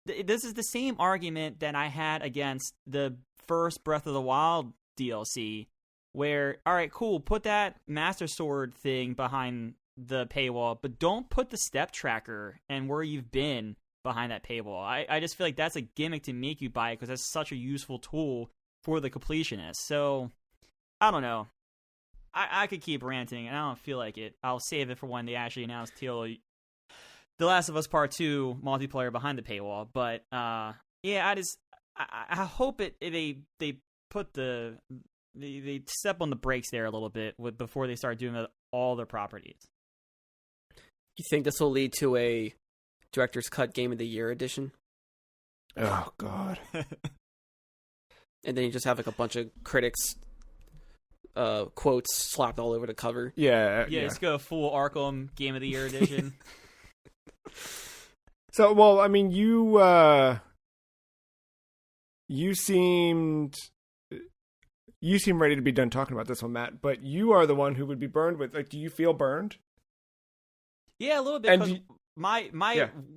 this is the same argument that I had against the first Breath of the Wild DLC, where, all right, cool, put that Master Sword thing behind the paywall, but don't put the step tracker and where you've been behind that paywall. I just feel like that's a gimmick to make you buy it, because that's such a useful tool for the completionist. So, I don't know. I could keep ranting, and I don't feel like it. I'll save it for when they actually announce The Last of Us Part 2 multiplayer behind the paywall. But I hope they put they step on the brakes there a little bit before they start doing all their properties. You think this will lead to a Director's Cut Game of the Year edition? Oh God! And then you just have a bunch of critics quotes slapped all over the cover. Yeah. Let's go full Arkham Game of the Year edition. So, well, I mean, you seem ready to be done talking about this one, Matt. But you are the one who would be burned with. Do you feel burned? Yeah, a little bit. And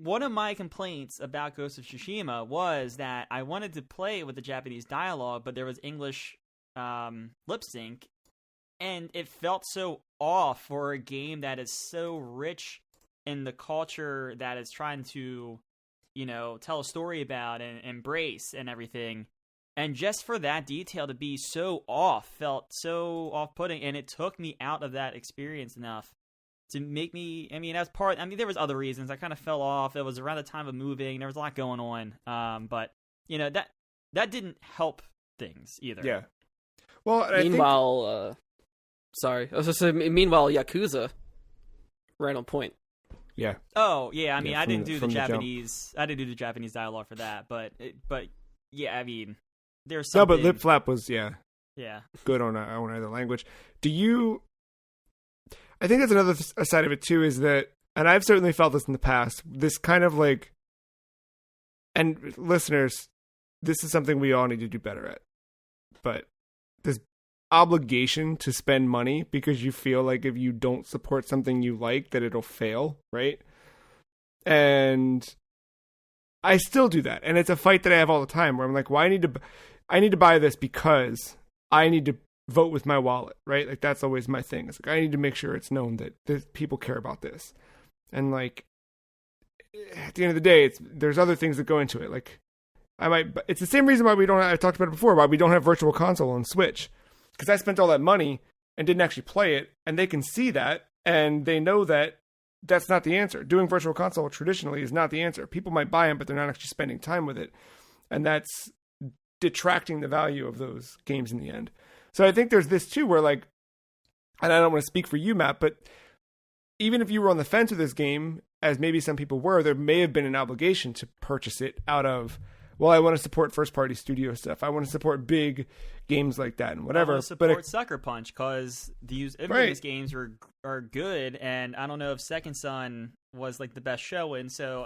one of my complaints about Ghost of Tsushima was that I wanted to play it with the Japanese dialogue, but there was English lip sync, and it felt so off for a game that is so rich in the culture that it's trying to, tell a story about and embrace and everything. And just for that detail to be so off felt so off-putting, and it took me out of that experience enough to make me, there was other reasons. I kind of fell off. It was around the time of moving. There was a lot going on. But, that didn't help things either. Yeah. Well, meanwhile, meanwhile, Yakuza, right on point. Yeah. Oh, yeah. I didn't do the Japanese. I didn't do the Japanese dialogue for that, but yeah. There's something. No, but lip flap was yeah good on either language. I think that's another side of it too, is that, and I've certainly felt this in the past. This kind of and listeners, this is something we all need to do better at. But this obligation to spend money because you feel like if you don't support something you like, that it'll fail, right? And I still do that, and it's a fight that I have all the time where I'm like, well, I need to buy this because I need to vote with my wallet, right? That's always my thing. It's I need to make sure it's known that people care about this, and at the end of the day, there's other things that go into it. It's the same reason why I talked about it before, why we don't have Virtual Console on Switch, because I spent all that money and didn't actually play it, and they can see that, and they know that that's not the answer. Doing Virtual Console traditionally is not the answer. People might buy them, but they're not actually spending time with it, and that's detracting the value of those games in the end. So I think there's this too, where and I don't want to speak for you, Matt, but even if you were on the fence with this game, as maybe some people were, there may have been an obligation to purchase it out of well, I want to support first party studio stuff. I want to support big games like that and whatever. I want to support Sucker Punch because these infamous games are good, and I don't know if Second Son was like the best showing, so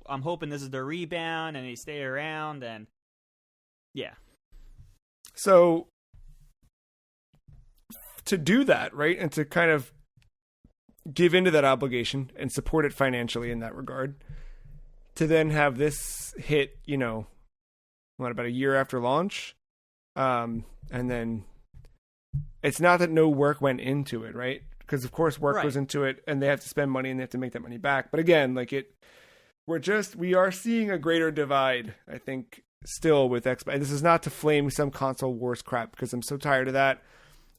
I'm hoping this is the rebound and they stay around, and yeah. So to do that, right, and to kind of give into that obligation and support it financially in that regard, to then have this hit, about a year after launch, and then it's not that no work went into it, right? Because of course work goes into it, and they have to spend money and they have to make that money back. But again, we are seeing a greater divide, I think, still with Xbox. And this is not to flame some console wars crap, because I'm so tired of that.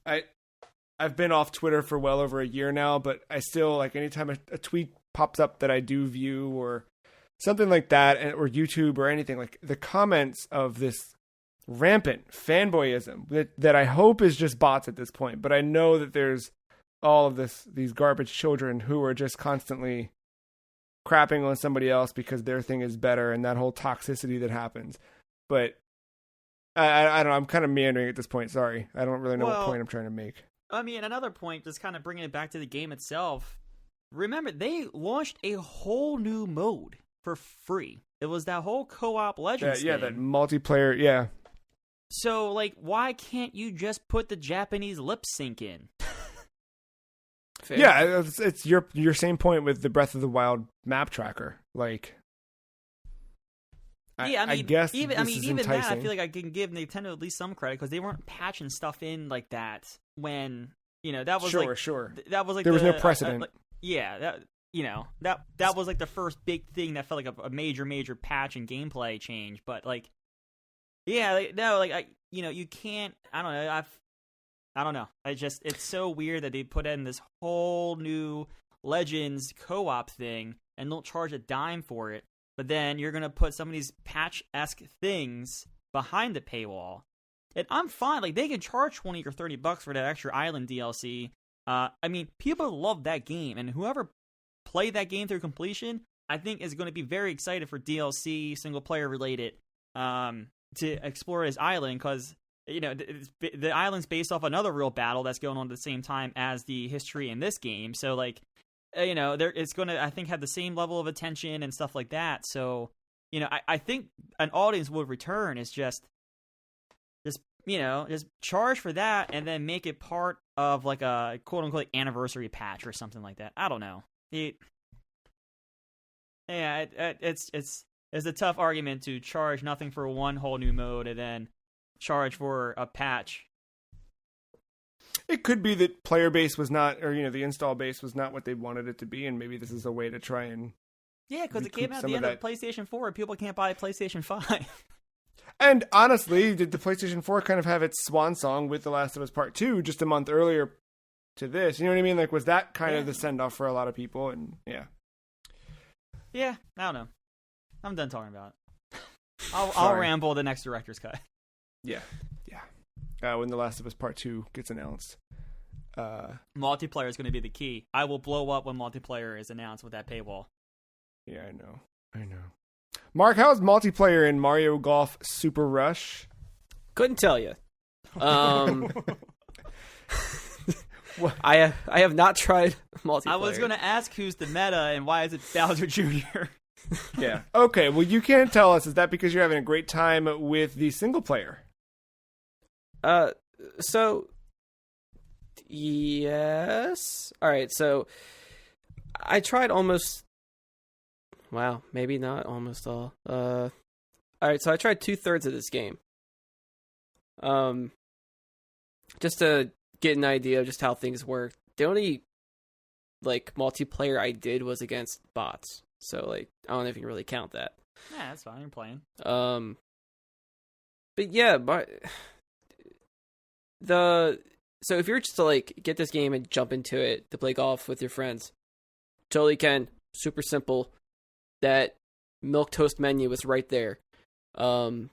I've been off Twitter for well over a year now, but I still, like, anytime a tweet pops up that I do view or something like that, or YouTube or anything, like the comments of this rampant fanboyism that I hope is just bots at this point, but I know that there's all of these garbage children who are just constantly crapping on somebody else because their thing is better, and that whole toxicity that happens. But I don't know, I'm kind of meandering at this point. Sorry. I don't really know what point I'm trying to make. I mean, another point, just kind of bringing it back to the game itself. Remember, they launched a whole new mode for free. It was that whole co-op Legends thing. That multiplayer, yeah. So, like, why can't you just put the Japanese lip sync in? Fair. Yeah, it's your same point with the Breath of the Wild map tracker. Like, I guess even enticing. That, I feel like I can give Nintendo at least some credit, because they weren't patching stuff in like that when that was sure. That was like there was no precedent. That was like the first big thing that felt like a major patch and gameplay change. But like, you can't. I don't know. I don't know. It's so weird that they put in this whole new Legends co-op thing and don't charge a dime for it. But then you're going to put some of these patch-esque things behind the paywall. And I'm fine. Like, they can charge $20 or $30 for that extra island DLC. I mean, people love that game. And whoever played that game through completion, I think is going to be very excited for DLC, single-player related, to explore this island. Because, the island's based off another real battle that's going on at the same time as the history in this game. So, like, it's going to, I think, have the same level of attention and stuff like that. So, I think an audience would return is just charge for that and then make it part of like a quote unquote anniversary patch or something like that. I don't know. It's a tough argument to charge nothing for one whole new mode and then charge for a patch. It could be that player base was not, or the install base was not what they wanted it to be, and maybe this is a way to try and because it came out at the end of PlayStation 4, and people can't buy a PlayStation 5. And honestly, did the PlayStation 4 kind of have its swan song with The Last of Us Part 2 just a month earlier to this? You know what I mean? Like, was that kind of the send off for a lot of people? And yeah, I don't know. I'm done talking about it. I'll ramble the next director's cut. Yeah. When The Last of Us Part 2 gets announced. Multiplayer is going to be the key. I will blow up when multiplayer is announced with that paywall. Yeah, I know. Mark, how's multiplayer in Mario Golf Super Rush? Couldn't tell you. I have not tried multiplayer. I was going to ask who's the meta and why is it Bowser Jr.? Yeah. Okay, well, you can't tell us. Is that because you're having a great time with the single player? So yes. All right, so I tried almost, maybe not almost all. All right, so I tried 2/3 of this game. Just to get an idea of just how things work. The only multiplayer I did was against bots. So I don't know if you can really count that. Yeah, that's fine. You're playing. But yeah, so if you're just to get this game and jump into it to play golf with your friends, totally can. Super simple. That milquetoast menu is right there. You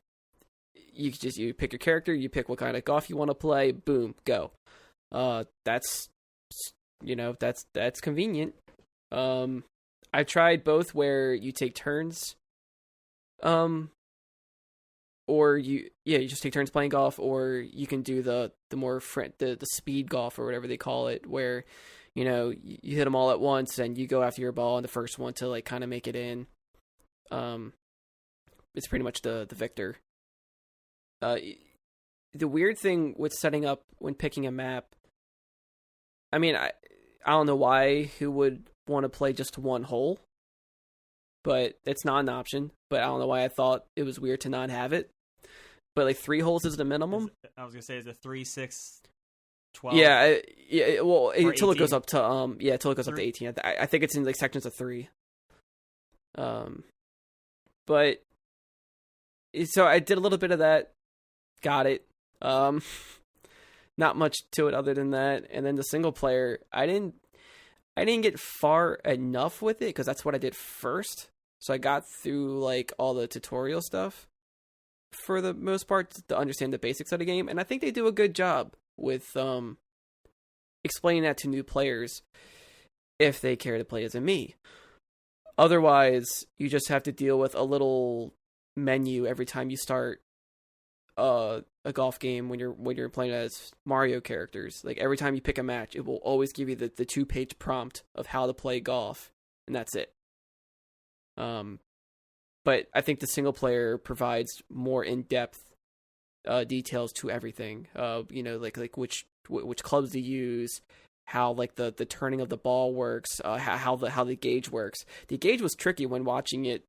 pick your character, you pick what kind of golf you want to play, boom, go. That's convenient. I tried both where you take turns or you just take turns playing golf, or you can do the more the speed golf or whatever they call it, where you hit them all at once and you go after your ball and the first one to like kind of make it in. It's pretty much the victor. The weird thing with setting up when picking a map, I mean, I don't know who would want to play just one hole, but it's not an option. But I don't know why I thought it was weird to not have it. But like 3 holes is the minimum. I was gonna say is it 3, 6, 12? Yeah. Well, until 18? it goes up to until it goes up to 18. I think it's in like sections of 3. But so I did a little bit of that, got it. Not much to it other than that. And then the single player, I didn't get far enough with it because that's what I did first. So I got through like all the tutorial stuff for the most part to understand the basics of the game, and I think they do a good job with explaining that to new players if they care to play as a me. Otherwise, you just have to deal with a little menu every time you start a golf game when you're playing as Mario characters. Like every time you pick a match, it will always give you the 2-page prompt of how to play golf, and that's it. But I think the single player provides more in-depth details to everything. Like which clubs to use, how like the turning of the ball works, how the gauge works. The gauge was tricky when watching it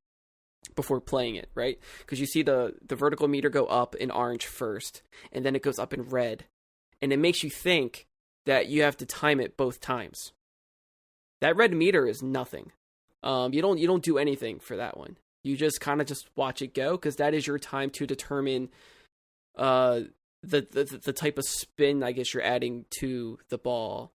before playing it, right? Because you see the vertical meter go up in orange first, and then it goes up in red, and it makes you think that you have to time it both times. That red meter is nothing. You don't do anything for that one. You just kind of just watch it go, because that is your time to determine the type of spin I guess you're adding to the ball.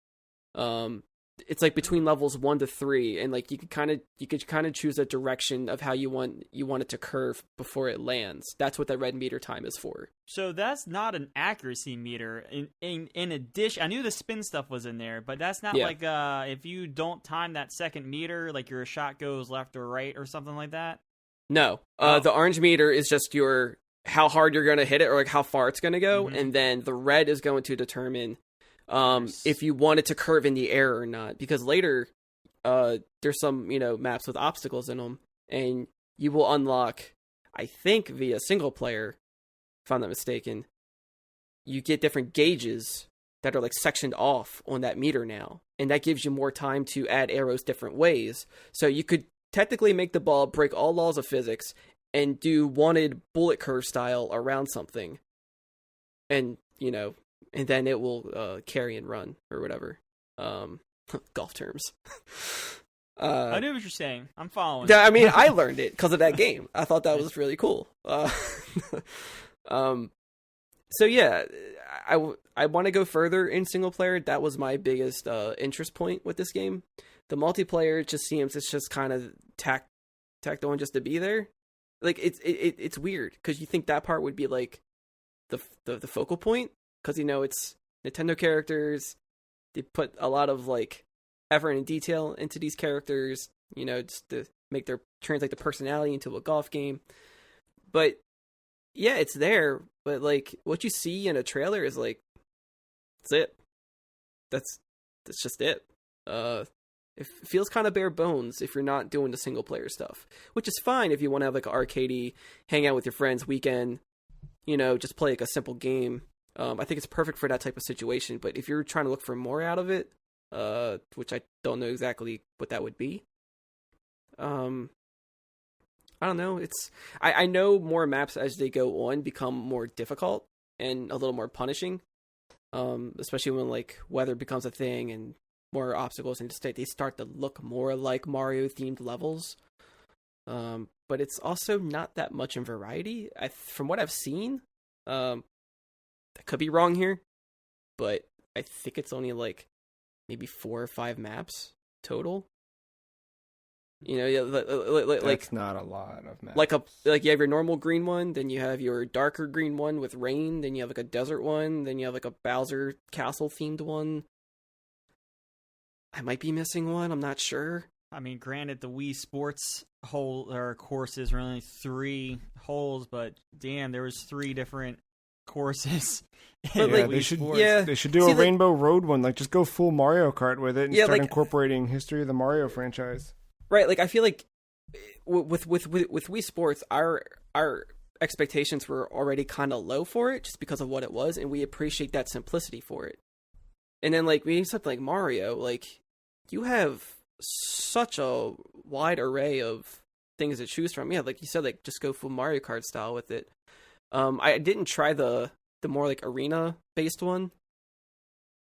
It's like between levels 1 to 3, and like you could kind of choose a direction of how you want it to curve before it lands. That's what that red meter time is for. So that's not an accuracy meter. In addition, I knew the spin stuff was in there, but that's not like if you don't time that second meter, like your shot goes left or right or something like that. No, the orange meter is just your how hard you're going to hit it or like how far it's going to go, and then the red is going to determine if you want it to curve in the air or not, because later there's some maps with obstacles in them, and you will unlock, I think via single player, if I'm not mistaken, you get different gauges that are like sectioned off on that meter now, and that gives you more time to add arrows different ways. So you could technically make the ball break all laws of physics and do wanted bullet curve style around something, and and then it will carry and run or whatever. Golf terms. I knew what you're saying. I'm following. Yeah, I mean, I learned it because of that game. I thought that was really cool. So yeah, I want to go further in single player. That was my biggest interest point with this game. The multiplayer just seems it's just kind of tacked on just to be there. Like it's weird because you think that part would be like the focal point. Because, it's Nintendo characters. They put a lot of, like, effort and detail into these characters, just to translate the personality into a golf game. But, yeah, it's there. But, like, what you see in a trailer is, like, that's it. That's just it. It feels kind of bare bones if you're not doing the single-player stuff. Which is fine if you want to have, like, an arcadey, hang out with your friends weekend, just play, like, a simple game. I think it's perfect for that type of situation, but if you're trying to look for more out of it, which I don't know exactly what that would be, I don't know. I know more maps as they go on become more difficult and a little more punishing, especially when like weather becomes a thing and more obstacles, and they start to look more like Mario themed levels. But it's also not that much in variety. From what I've seen, I could be wrong here, but I think it's only like maybe 4 or 5 maps total. That's not a lot of maps. Like you have your normal green one, then you have your darker green one with rain, then you have like a desert one, then you have like a Bowser Castle themed one. I might be missing one, I'm not sure. I mean, granted, the Wii Sports courses were only 3 holes, but damn, there was 3 different courses. But in like, Wii Sports. They should do a Rainbow Road one. Like, just go full Mario Kart with it and start incorporating history of the Mario franchise. Right, like I feel like with Wii Sports, our expectations were already kind of low for it just because of what it was, and we appreciate that simplicity for it. And then like we need something like Mario, like you have such a wide array of things to choose from. Yeah, like you said, like just go full Mario Kart style with it. I didn't try the more like arena based one,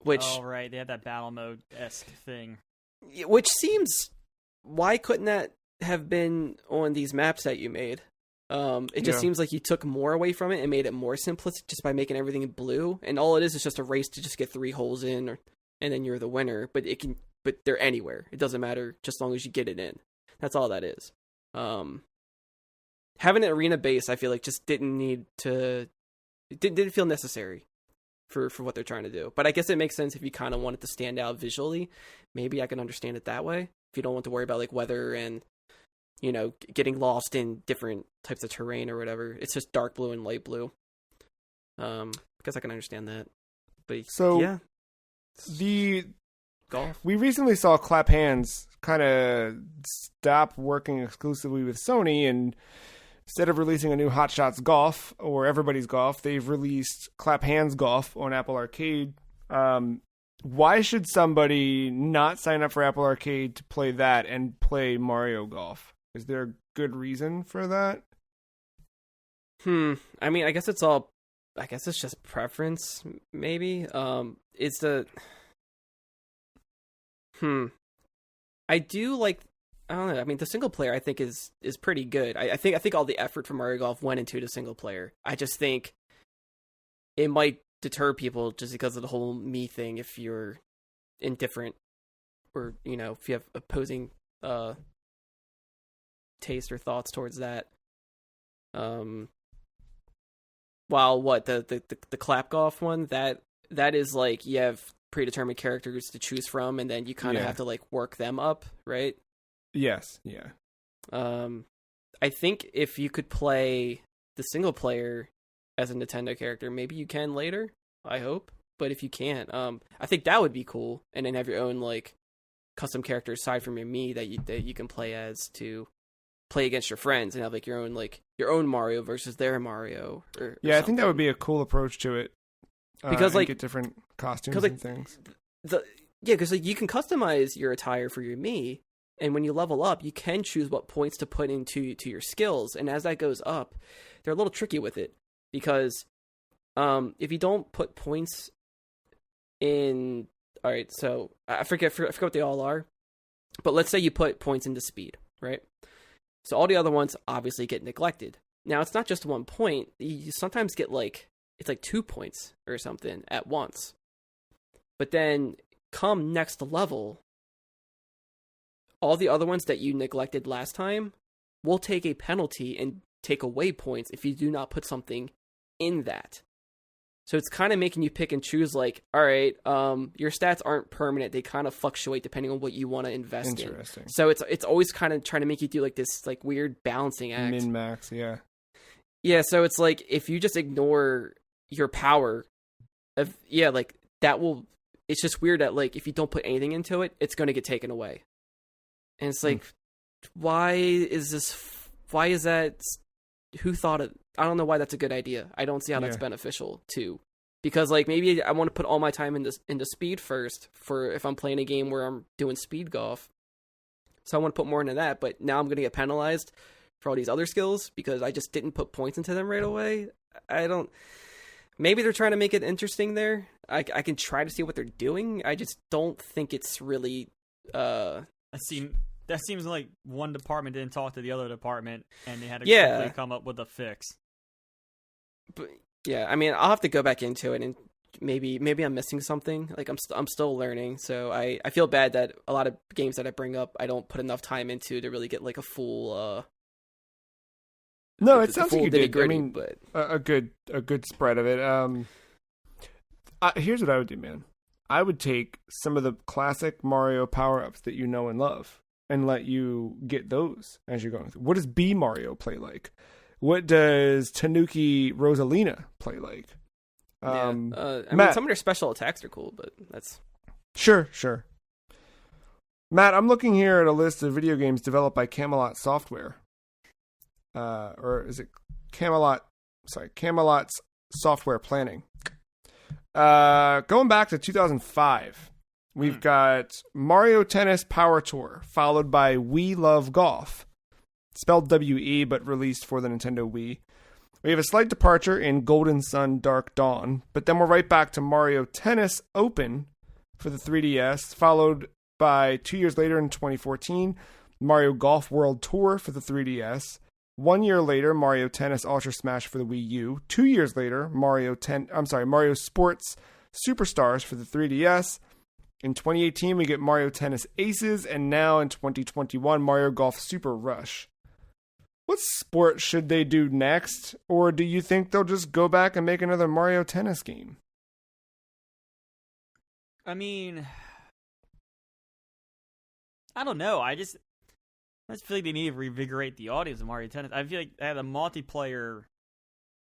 which right, they had that battle mode-esque thing, which seems, why couldn't that have been on these maps that you made? It just seems like you took more away from it and made it more simplistic just by making everything blue, and all it is just a race to just get 3 holes in, and then you're the winner. But they're anywhere. It doesn't matter just as long as you get it in. That's all that is. Having an arena base, I feel like just didn't feel necessary for what they're trying to do. But I guess it makes sense if you kind of want it to stand out visually. Maybe I can understand it that way. If you don't want to worry about like weather and, you know, getting lost in different types of terrain or whatever. It's just dark blue and light blue. I guess I can understand that. But so yeah, the golf. We recently saw Clap Hands kind of stop working exclusively with Sony, and instead of releasing a new Hot Shots Golf or Everybody's Golf, they've released Clap Hands Golf on Apple Arcade. Why should somebody not sign up for Apple Arcade to play that and play Mario Golf? Is there a good reason for that? I mean, I guess it's just preference, maybe. It's the... I do like... I don't know. I mean, the single player I think is pretty good. I think all the effort from Mario Golf went into the single player. I just think it might deter people just because of the whole me thing if you're indifferent, or you know, if you have opposing taste or thoughts towards that. While the clap golf one, that is like you have predetermined characters to choose from, and then you kind of have to like work them up, right? Yes, yeah. I think if you could play the single player as a Nintendo character, maybe you can later, I hope. But if you can't, I think that would be cool. And then have your own like custom character aside from your Mii that you can play as to play against your friends and have like your own Mario versus their Mario. Or I think that would be a cool approach to it. Because like get different costumes and things. Because like you can customize your attire for your Mii. And when you level up, you can choose what points to put into your skills. And as that goes up, they're a little tricky with it. Because if you don't put points in... Alright, so I forget what they all are. But let's say you put points into speed, right? So all the other ones obviously get neglected. Now, it's not just 1 point. You sometimes get like... It's like 2 points or something at once. But then come next level... all the other ones that you neglected last time will take a penalty and take away points if you do not put something in that. So it's kind of making you pick and choose, like, all right, your stats aren't permanent. They kind of fluctuate depending on what you want to invest in. Interesting. So it's always kind of trying to make you do like this like weird balancing act. Min-max, yeah. Yeah, so it's like if you just ignore your power, like that will... It's just weird that like if you don't put anything into it, it's going to get taken away. And it's like, why is that? Who thought it? I don't know why that's a good idea. I don't see how that's beneficial too. Because like maybe I want to put all my time into speed first for if I'm playing a game where I'm doing speed golf. So I want to put more into that, but now I'm going to get penalized for all these other skills because I just didn't put points into them right away. Maybe they're trying to make it interesting there. I can try to see what they're doing. I just don't think it's really... That seems like one department didn't talk to the other department, and they had to quickly come up with a fix. But yeah, I mean, I'll have to go back into it, and maybe I'm missing something. Like I'm still learning, so I feel bad that a lot of games that I bring up, I don't put enough time into to really get like a full. No, it sounds like you did. Gritty, I mean, but... a good spread of it. Here's what I would do, man. I would take some of the classic Mario power-ups that you know and love, and let you get those as you're going through. What does B Mario play like? What does Tanuki Rosalina play like? I mean, Matt, some of their special attacks are cool, but that's... Sure. Matt, I'm looking here at a list of video games developed by Camelot Software. Or is it Camelot? Sorry, Camelot's Software Planning. Going back to 2005, we've got Mario Tennis Power Tour, followed by We Love Golf, spelled W-E, but released for the Nintendo Wii. We have a slight departure in Golden Sun Dark Dawn, but then we're right back to Mario Tennis Open for the 3DS, followed by 2 years later in 2014, Mario Golf World Tour for the 3DS. 1 year later, Mario Tennis Ultra Smash for the Wii U. 2 years later, Mario Sports Superstars for the 3DS. In 2018, we get Mario Tennis Aces, and now in 2021, Mario Golf Super Rush. What sport should they do next? Or do you think they'll just go back and make another Mario Tennis game? I mean, I don't know. I just feel like they need to reinvigorate the audience of Mario Tennis. I feel like at a multiplayer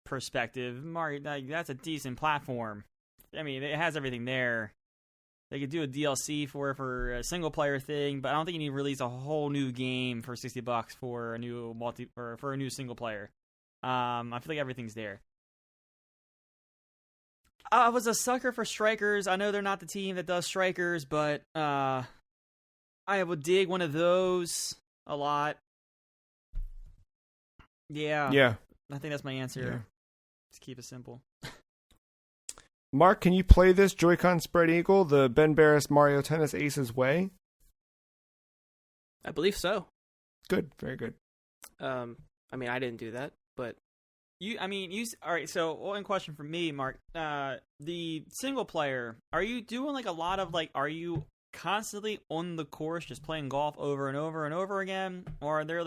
perspective, Mario, that's a decent platform. I mean, it has everything there. They could do a DLC for a single player thing, but I don't think you need to release a whole new game for $60 for a new for a new single player. I feel like everything's there. I was a sucker for Strikers. I know they're not the team that does Strikers, but I would dig one of those a lot. Yeah. I think that's my answer. Yeah. Just keep it simple. Mark, can you play this Joy-Con Spread Eagle the Ben Barris Mario Tennis Aces way? I believe so. Good. Very good. I mean, I didn't do that, but... All right, so one question for me, Mark. The single player, are you doing like a lot of are you constantly on the course just playing golf over and over and over again? Or are there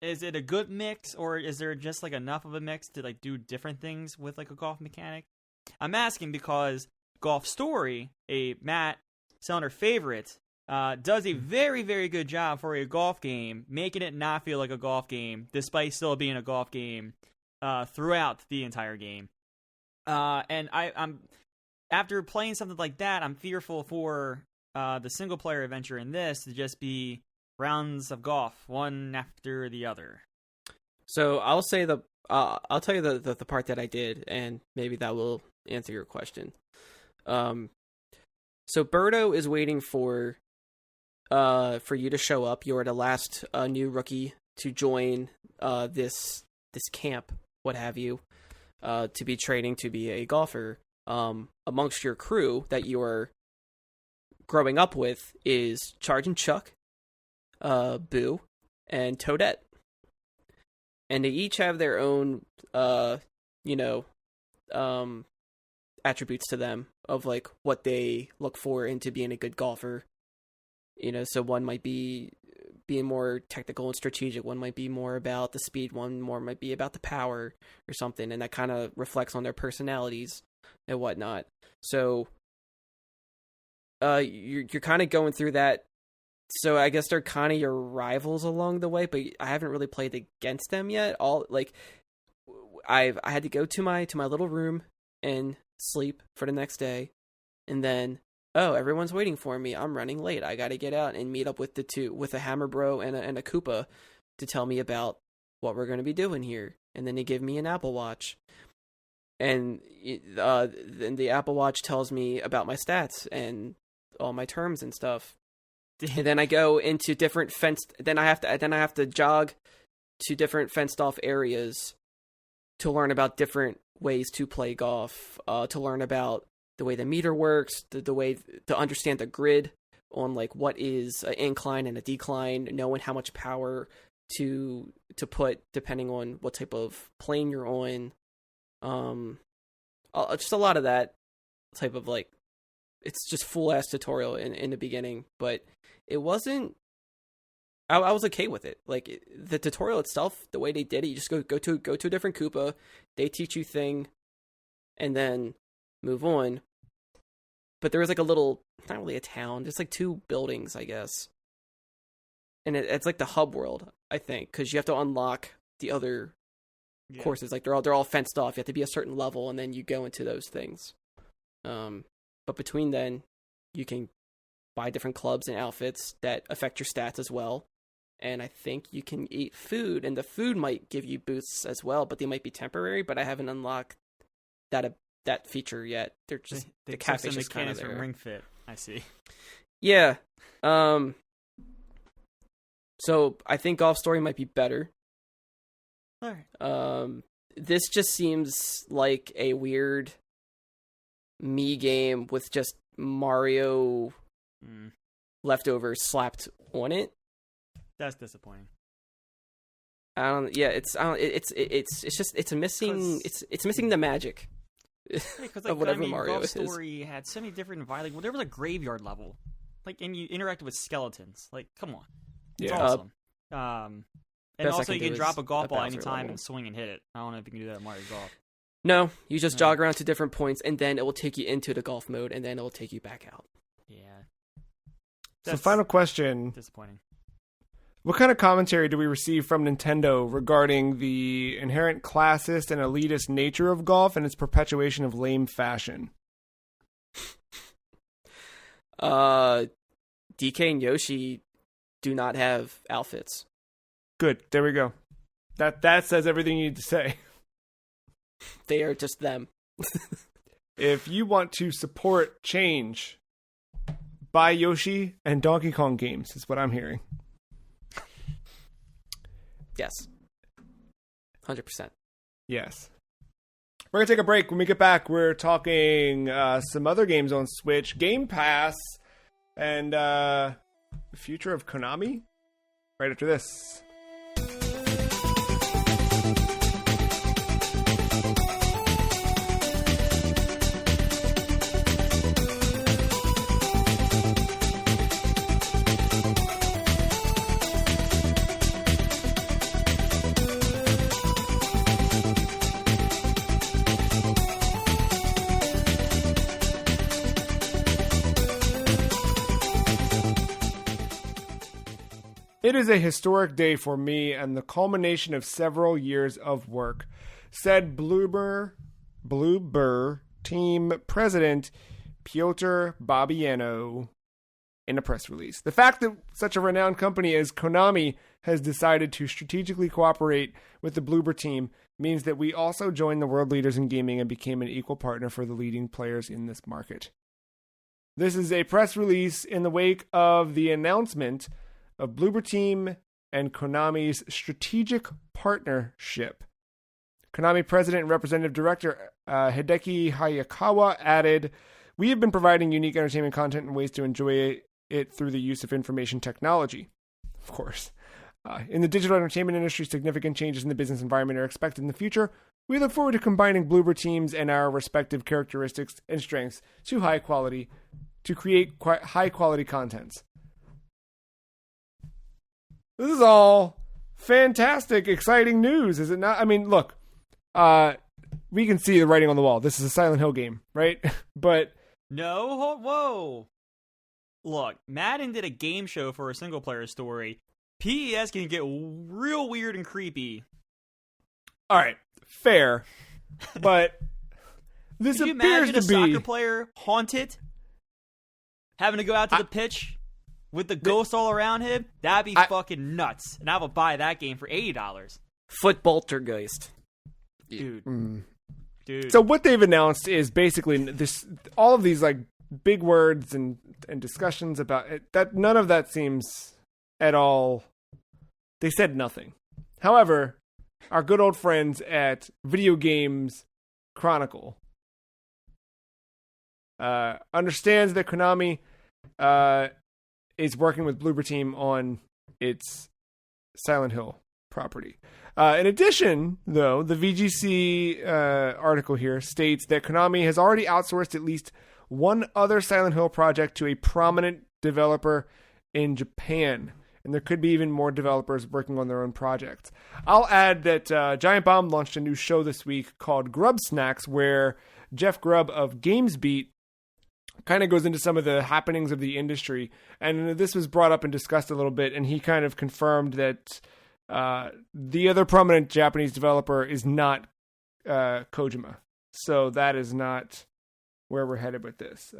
is it a good mix, or is there just enough of a mix to do different things with a golf mechanic? I'm asking because Golf Story, a Matt Sellner favorite, does a very, very good job for a golf game, making it not feel like a golf game, despite still being a golf game throughout the entire game. And I'm after playing something like that, I'm fearful for the single player adventure in this to just be rounds of golf, one after the other. So I'll say I'll tell you the part that I did, and maybe that will answer your question. So Birdo is waiting for you to show up. You're the last new rookie to join this camp, what have you, to be training to be a golfer. Amongst your crew that you're growing up with is Charge and Chuck, Boo, and Toadette. And they each have their own, attributes to them of what they look for into being a good golfer. So one might be being more technical and strategic. One might be more about the speed. One more might be about the power or something. And that kind of reflects on their personalities and whatnot. So you're kind of going through that. So I guess they're kind of your rivals along the way, but I haven't really played against them yet. I had to go to my little room and sleep for the next day, and then everyone's waiting for me. I'm running late. I got to get out and meet up with a Hammer Bro and a Koopa to tell me about what we're going to be doing here. And then they give me an Apple Watch, and then the Apple Watch tells me about my stats and all my terms and stuff. And then I go into different Then I have to jog to different fenced off areas to learn about different ways to play golf. To learn about the way the meter works, the way to understand the grid on what is an incline and a decline, knowing how much power to put depending on what type of plane you're on. Just a lot of that type of it's just full ass tutorial in the beginning, but it wasn't. I was okay with it. The tutorial itself, the way they did it, you just go to a different Koopa, they teach you thing, and then move on. But there was a little, not really a town, just 2 buildings, I guess. and it's like the hub world, I think, because you have to unlock the other courses. Like they're all fenced off. You have to be a certain level, and then you go into those things. But between then, you can buy different clubs and outfits that affect your stats as well. And I think you can eat food, and the food might give you boosts as well, but they might be temporary. But I haven't unlocked that feature yet. They're just the cafe just kind of there. From Ring Fit, I see. Yeah. So I think Golf Story might be better. All right. This just seems like a weird Mii game with just Mario leftovers slapped on it. That's disappointing. It's missing the magic. Because of whatever Mario Golf is. Story had so many different like there was a graveyard level, like, and you interacted with skeletons. Like, come on, it's awesome. And also you can drop a golf ball anytime and swing and hit it. I don't know if you can do that in Mario Golf. No, you just jog around to different points, and then it will take you into the golf mode, and then it will take you back out. Yeah. So, final question. Disappointing. What kind of commentary do we receive from Nintendo regarding the inherent classist and elitist nature of golf and its perpetuation of lame fashion? DK and Yoshi do not have outfits. Good. There we go. That says everything you need to say. They are just them. If you want to support change, buy Yoshi and Donkey Kong games, is what I'm hearing. Yes. 100%. Yes. We're going to take a break. When we get back, we're talking some other games on Switch, Game Pass, and the future of Konami. Right after this. It is a historic day for me and the culmination of several years of work, said Bloober team president Piotr Babiano in a press release. The fact that such a renowned company as Konami has decided to strategically cooperate with the Bloober team means that we also joined the world leaders in gaming and became an equal partner for the leading players in this market. This is a press release in the wake of the announcement of Bloober Team and Konami's strategic partnership. Konami President and Representative Director Hideki Hayakawa added, "We have been providing unique entertainment content and ways to enjoy it through the use of information technology." Of course. In the digital entertainment industry, significant changes in the business environment are expected in the future. We look forward to combining Bloober teams and our respective characteristics and strengths to create high quality contents. This is all fantastic, exciting news, is it not? I mean, look, we can see the writing on the wall. This is a Silent Hill game, right? But no, whoa. Look, Madden did a game show for a single-player story. PES can get real weird and creepy. All right, fair, but this Can you appears imagine to a be soccer player haunted, having to go out to the pitch with the ghosts all around him? That'd be fucking nuts. And I would buy that game for $80. Footballtergeist. Dude. So what they've announced is basically this: all of these like big words and discussions about it. That none of that seems at all. They said nothing. However, our good old friends at Video Games Chronicle understands that Konami is working with Bloober Team on its Silent Hill property. In addition, though, the VGC article here states that Konami has already outsourced at least one other Silent Hill project to a prominent developer in Japan. And there could be even more developers working on their own projects. I'll add that Giant Bomb launched a new show this week called Grub Snacks, where Jeff Grubb of GamesBeat kind of goes into some of the happenings of the industry. And this was brought up and discussed a little bit, and he kind of confirmed that the other prominent Japanese developer is not Kojima. So that is not where we're headed with this.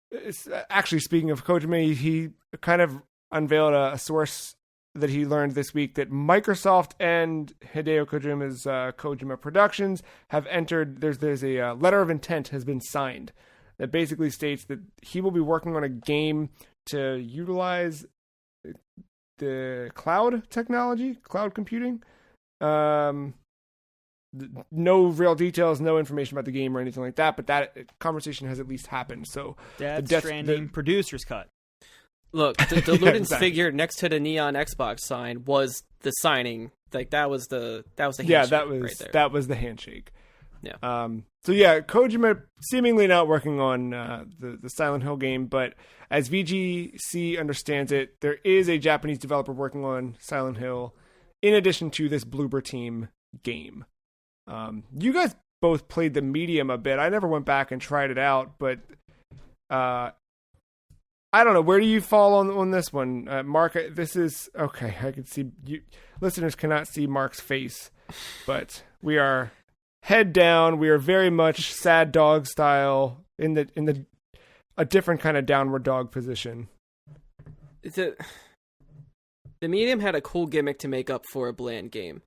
It's, actually, speaking of Kojima, he kind of unveiled a source that he learned this week that Microsoft and Hideo Kojima's Kojima Productions have entered. There's a letter of intent has been signed that basically states that he will be working on a game to utilize the cloud technology, cloud computing. No real details, no information about the game or anything like that, but that conversation has at least happened. So Death Stranding producer's cut. Look, the Ludens figure next to the neon Xbox sign was the signing. Like that was the handshake. Yeah, that was right there. That was the handshake. Yeah. So yeah, Kojima seemingly not working on the Silent Hill game, but as VGC understands it, there is a Japanese developer working on Silent Hill in addition to this Bloober Team game. You guys both played the medium a bit. I never went back and tried it out, but I don't know. Where do you fall on this one? Mark, this is okay. I can see you listeners cannot see Mark's face, but we are head down. We are very much sad dog style in a different kind of downward dog position. The medium had a cool gimmick to make up for a bland game.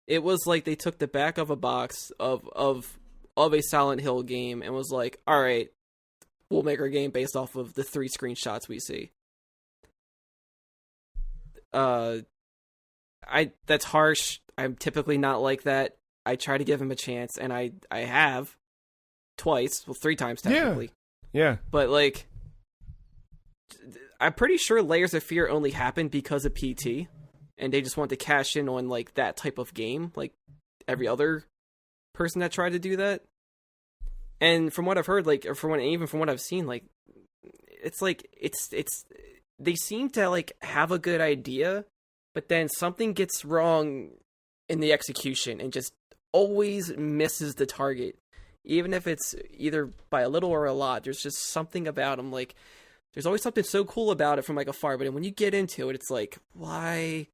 It was like they took the back of a box of a Silent Hill game and was like, all right, we'll make our game based off of the 3 screenshots we see. That's harsh. I'm typically not like that. I try to give him a chance, and I have twice, 3 times technically. Yeah. But like, I'm pretty sure Layers of Fear only happened because of PT, and they just want to cash in on like that type of game, like every other person that tried to do that. And from what I've heard, like, or even from what I've seen, like, it's like it's they seem to like have a good idea, but then something gets wrong in the execution and just always misses the target, even if it's either by a little or a lot. There's just something about them, like there's always something so cool about it from like afar, but then when you get into it, it's like, why,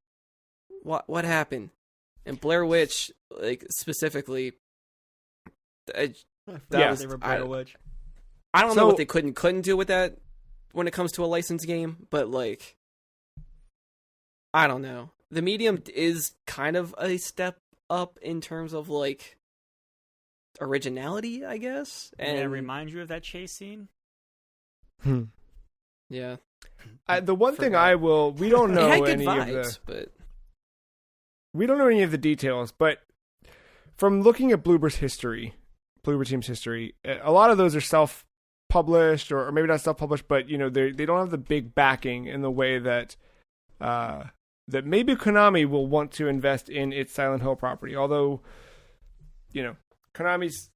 what happened? And Blair Witch, like specifically, I don't know what they couldn't do with that when it comes to a licensed game, but like, I don't know. The medium is kind of a step up in terms of like originality, I guess. And it reminds you of that chase scene. Yeah. The one thing we don't know any vibes, but we don't know any of the details, but from looking at Bloober Team's history, a lot of those are self-published, or maybe not self-published, but you know they don't have the big backing in the way that that maybe Konami will want to invest in its Silent Hill property. Although, you know, Konami's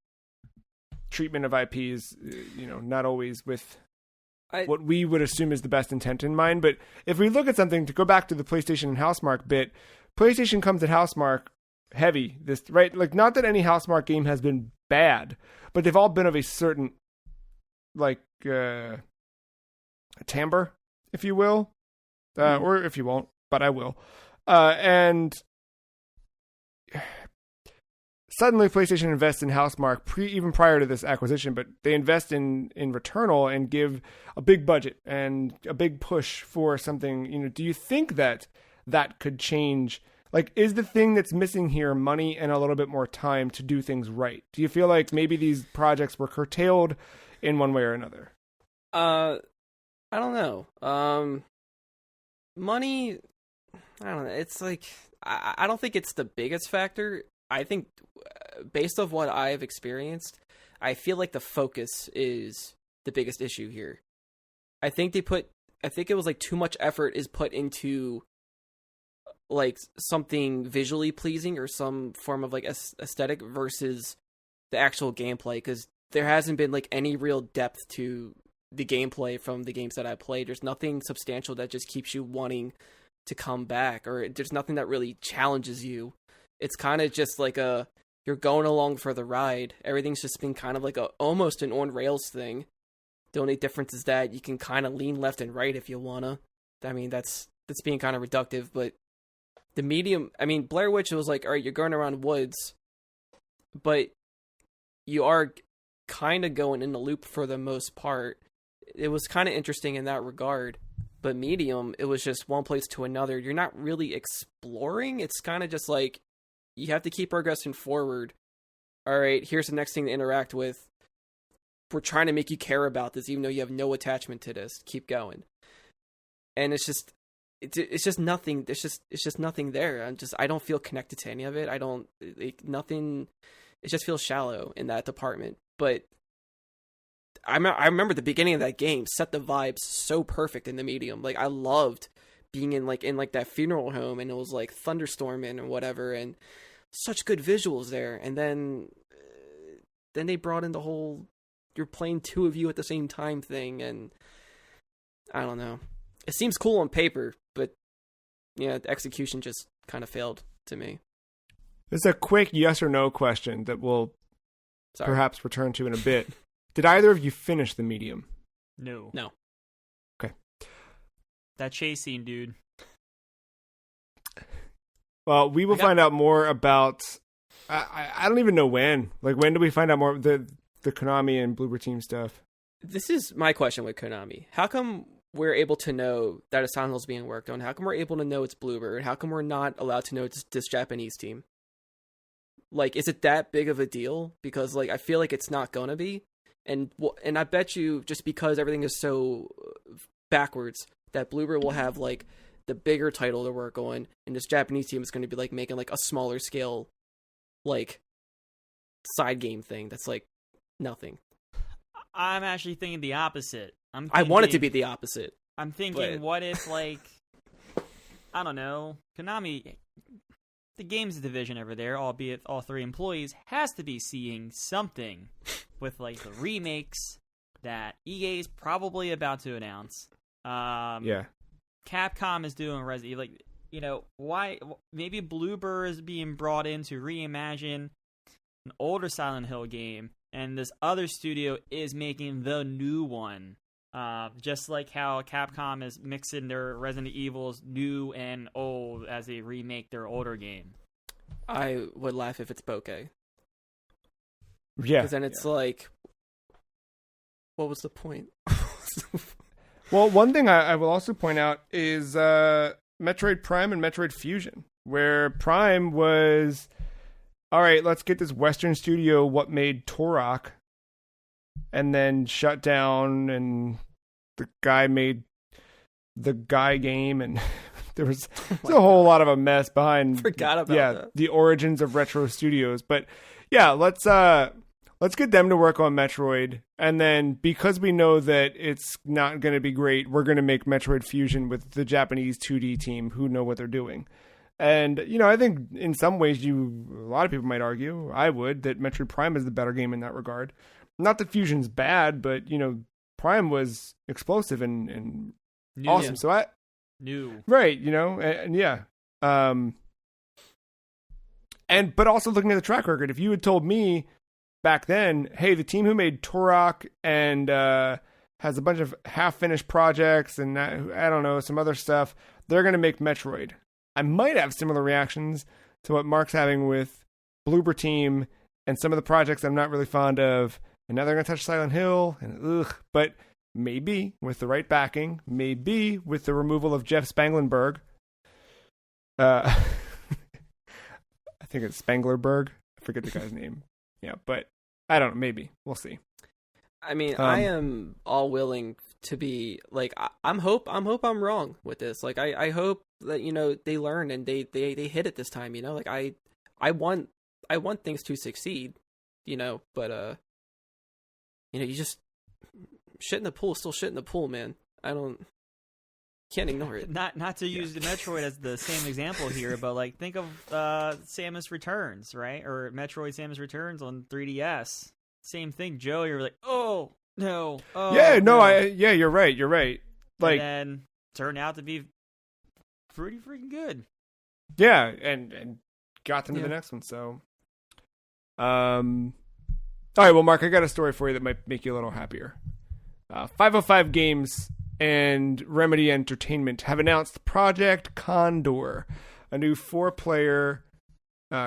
treatment of IP is not always with what we would assume is the best intent in mind. But if we look at something, to go back to the PlayStation and Housemarque bit, PlayStation comes at Housemarque heavy. This right, like not that any Housemarque game has been bad, but they've all been of a certain like timbre, if you will, or if you won't, but I will. And suddenly PlayStation invests in Housemarque even prior to this acquisition, but they invest in Returnal and give a big budget and a big push for something. You know, do you think that could change? Like, is the thing that's missing here money and a little bit more time to do things right? Do you feel like maybe these projects were curtailed in one way or another? I don't know. Money, I don't know. It's like, I don't think it's the biggest factor. I think based off what I've experienced, I feel like the focus is the biggest issue here. I think it was like too much effort is put into like something visually pleasing or some form of like aesthetic versus the actual gameplay, because there hasn't been like any real depth to the gameplay from the games that I played. There's nothing substantial that just keeps you wanting to come back, or there's nothing that really challenges you. It's kind of just like you're going along for the ride. Everything's just been kind of like almost an on rails thing. The only difference is that you can kind of lean left and right if you wanna. I mean, that's being kind of reductive, but the medium. I mean, Blair Witch, it was like, all right, you're going around woods, but you are kind of going in the loop for the most part. It was kind of interesting in that regard. But medium, it was just one place to another. You're not really exploring. It's kind of just like, you have to keep progressing forward. All right, here's the next thing to interact with. We're trying to make you care about this, even though you have no attachment to this. Keep going. And it's just nothing. It's just nothing there. I don't feel connected to any of it. Nothing. It just feels shallow in that department. But I remember the beginning of that game set the vibes so perfect in the medium. Like, I loved being in that funeral home, and it was like thunderstorming and whatever, and such good visuals there. And then they brought in the whole you're playing two of you at the same time thing, and I don't know. It seems cool on paper, but yeah, the execution just kind of failed to me. This is a quick yes or no question that we'll perhaps return to in a bit. Did either of you finish the medium? No. Okay. That chase scene, dude. Well, we will find out more about... I don't even know when. Like, when do we find out more of the Konami and Bloober Team stuff? This is my question with Konami. How come we're able to know that a Silent Hill is being worked on? How come we're able to know it's Bloober? And how come we're not allowed to know it's this Japanese team? Like, is it that big of a deal? Because, like, I feel like it's not gonna be. And I bet you, just because everything is so backwards, that Bloober will have, like, the bigger title to work on, and this Japanese team is going to be, like, making, like, a smaller scale, like, side game thing that's, like, nothing. I'm actually thinking the opposite. I want it to be the opposite. I'm thinking, what if, like, I don't know, Konami, the games division over there, albeit all three employees, has to be seeing something with, like, the remakes that EA is probably about to announce. Yeah. Capcom is doing like, you know, why? Maybe Bloober is being brought in to reimagine an older Silent Hill game, and this other studio is making the new one. Just like how Capcom is mixing their Resident Evils new and old as they remake their older game. I would laugh if it's Bokeh. Yeah. Because then it's like, what was the point? Well, one thing I will also point out is Metroid Prime and Metroid Fusion, where Prime was, all right, let's get this Western studio what made Turok, and then shut down, and the guy made the Guy game, and there was a whole lot of a mess behind Forgot about that. The origins of retro studios. But yeah, let's get them to work on Metroid, and then because we know that it's not going to be great, we're going to make Metroid Fusion with the Japanese 2D team who know what they're doing. And, you know, I think in some ways a lot of people might argue, I would, that Metroid Prime is the better game in that regard. Not that Fusion's bad, but, you know, Prime was explosive and awesome. So right, you know, and yeah. But also looking at the track record, if you had told me back then, hey, the team who made Turok and has a bunch of half-finished projects and I don't know, some other stuff, they're going to make Metroid, I might have similar reactions to what Mark's having with Bloober Team and some of the projects I'm not really fond of. And now they're going to touch Silent Hill, and but maybe with the right backing, maybe with the removal of Jeff Spanglenberg. I think it's Spanglerberg. I forget the guy's name. Yeah, but I don't know. Maybe we'll see. I mean, I am all willing to be like, I'm I'm wrong with this. Like, I hope that, you know, they learn and they hit it this time. You know, like I want things to succeed. You know, but you know, you just shit in the pool, still shit in the pool, man. Can't ignore it. Not to use the Metroid as the same example here, but like think of Samus Returns, right? Or Metroid Samus Returns on 3DS. Same thing, Joe. You're like, oh no, oh yeah, no, no. You're right. Like, and then turned out to be pretty freaking good. Yeah, and got them to the next one. So All right, well, Mark, I got a story for you that might make you a little happier. 505 Games and Remedy Entertainment have announced Project Condor, a new 4-player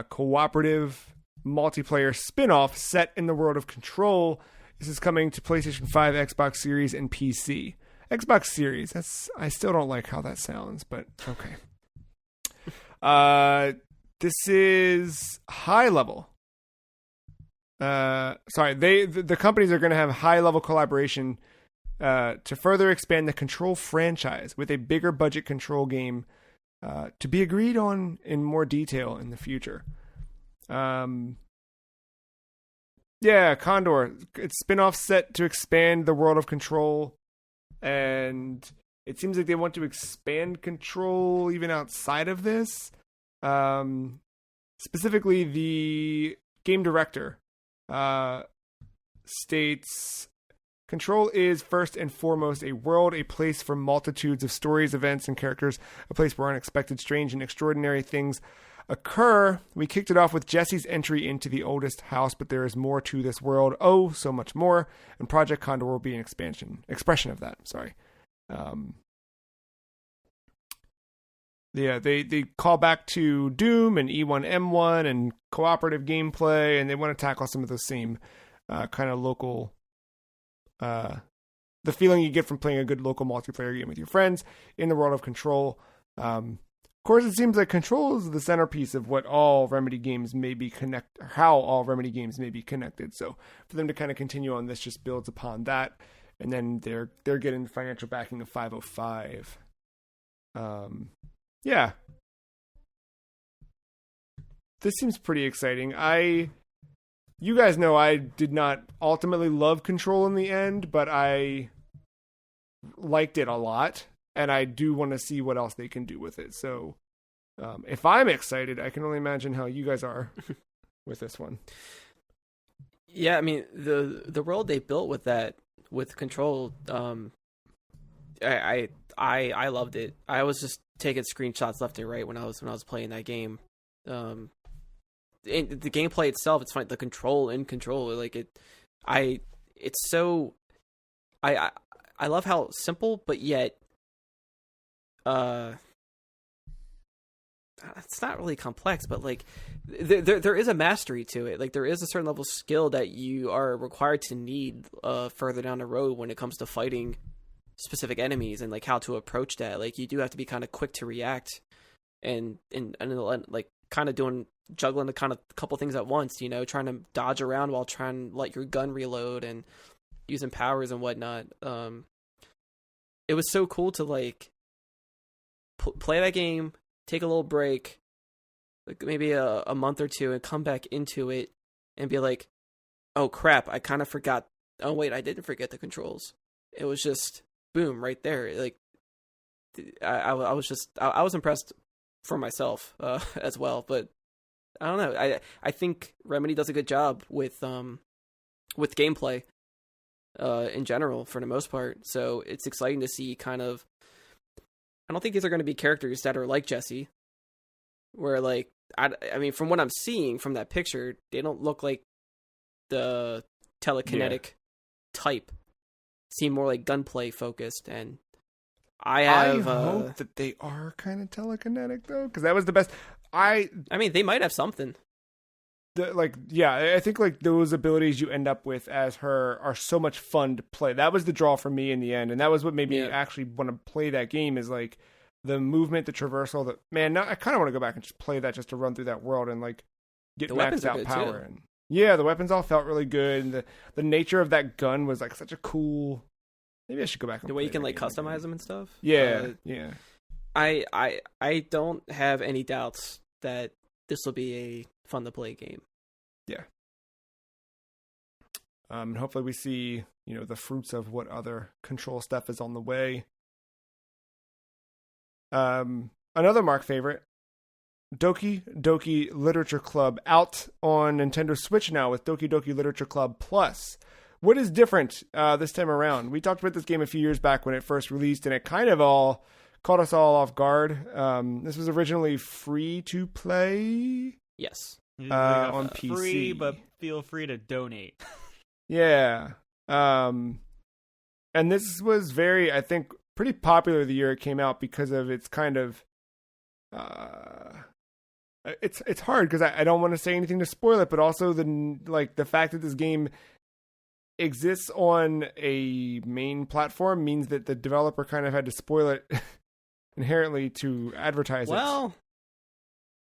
cooperative multiplayer spin-off set in the world of Control. This is coming to PlayStation 5, Xbox Series, and PC. Xbox Series, I still don't like how that sounds, but okay. This is high level. The companies are going to have high level collaboration to further expand the Control franchise with a bigger budget Control game to be agreed on in more detail in the future. Condor, it's spin-off set to expand the world of Control, and it seems like they want to expand Control even outside of this. Specifically, the game director states, Control is first and foremost a world, a place for multitudes of stories, events, and characters, a place where unexpected, strange, and extraordinary things occur. We kicked it off with Jesse's entry into the oldest house, but there is more to this world. Oh, so much more. And Project Condor will be an expression of that. Sorry. They call back to Doom and E1M1 and cooperative gameplay, and they want to tackle some of those same kind of local, the feeling you get from playing a good local multiplayer game with your friends in the world of Control. Of course, it seems like Control is the centerpiece of what all Remedy games may be how all Remedy games may be connected. So for them to kind of continue on this just builds upon that, and then they're getting the financial backing of 505. Yeah. This seems pretty exciting. You guys know I did not ultimately love Control in the end, but I liked it a lot, and I do want to see what else they can do with it. So, if I'm excited, I can only imagine how you guys are with this one. Yeah, I mean, the world they built with Control, I loved it. I was just taking screenshots left and right when I was playing that game. The gameplay itself, it's fine. The control in Control, like I love how simple, but yet, it's not really complex, but like there is a mastery to it. Like there is a certain level of skill that you are required to need further down the road when it comes to fighting specific enemies and like how to approach that. Like you do have to be kind of quick to react and like kind of juggling a kind of couple things at once, you know, trying to dodge around while trying to let your gun reload and using powers and whatnot. It was so cool to like play that game, take a little break, like maybe a month or two, and come back into it and be like, oh crap, I kind of forgot. Oh wait, I didn't forget the controls. It was just boom right there. Like I was impressed for myself as well, but I don't know. I think Remedy does a good job with gameplay in general for the most part. So it's exciting to see kind of. I don't think these are going to be characters that are like Jesse, where like I mean, from what I'm seeing from that picture, they don't look like the telekinetic type. Seem more like gunplay focused, and I hope that they are kind of telekinetic though, because that was the best. I mean, they might have something. I think like those abilities you end up with as her are so much fun to play. That was the draw for me in the end, and that was what made me actually want to play that game. Is like the movement, the traversal. I kind of want to go back and just play that just to run through that world and like get maxed out power. And yeah, the weapons all felt really good, and the nature of that gun was like such a cool. Maybe I should go back and the way you can like customize them and stuff. Yeah. I don't have any doubts that this will be a fun to play game. Yeah. And hopefully we see, the fruits of what other Control stuff is on the way. Another Mark favorite, Doki Doki Literature Club, out on Nintendo Switch now with Doki Doki Literature Club Plus. What is different this time around? We talked about this game a few years back when it first released, and it kind of all caught us all off guard. This was originally free to play. Yes. on PC. Free, but feel free to donate. Yeah. And this was very, I think, pretty popular the year it came out because of its kind of it's hard because I don't want to say anything to spoil it, but also the fact that this game exists on a main platform means that the developer kind of had to spoil it inherently to advertise it. Well,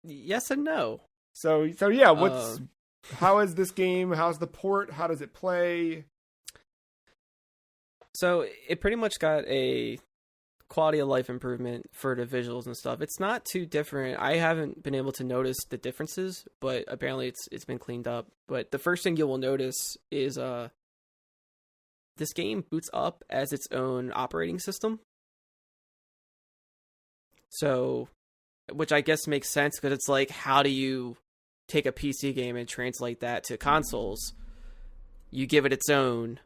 yes and no. So yeah, how is this game? How's the port? How does it play? So it pretty much got a quality of life improvement for the visuals and stuff. It's not too different. I haven't been able to notice the differences, but apparently it's been cleaned up. But the first thing you will notice is this game boots up as its own operating system. So, which I guess makes sense because it's like, how do you take a PC game and translate that to consoles? You give it its own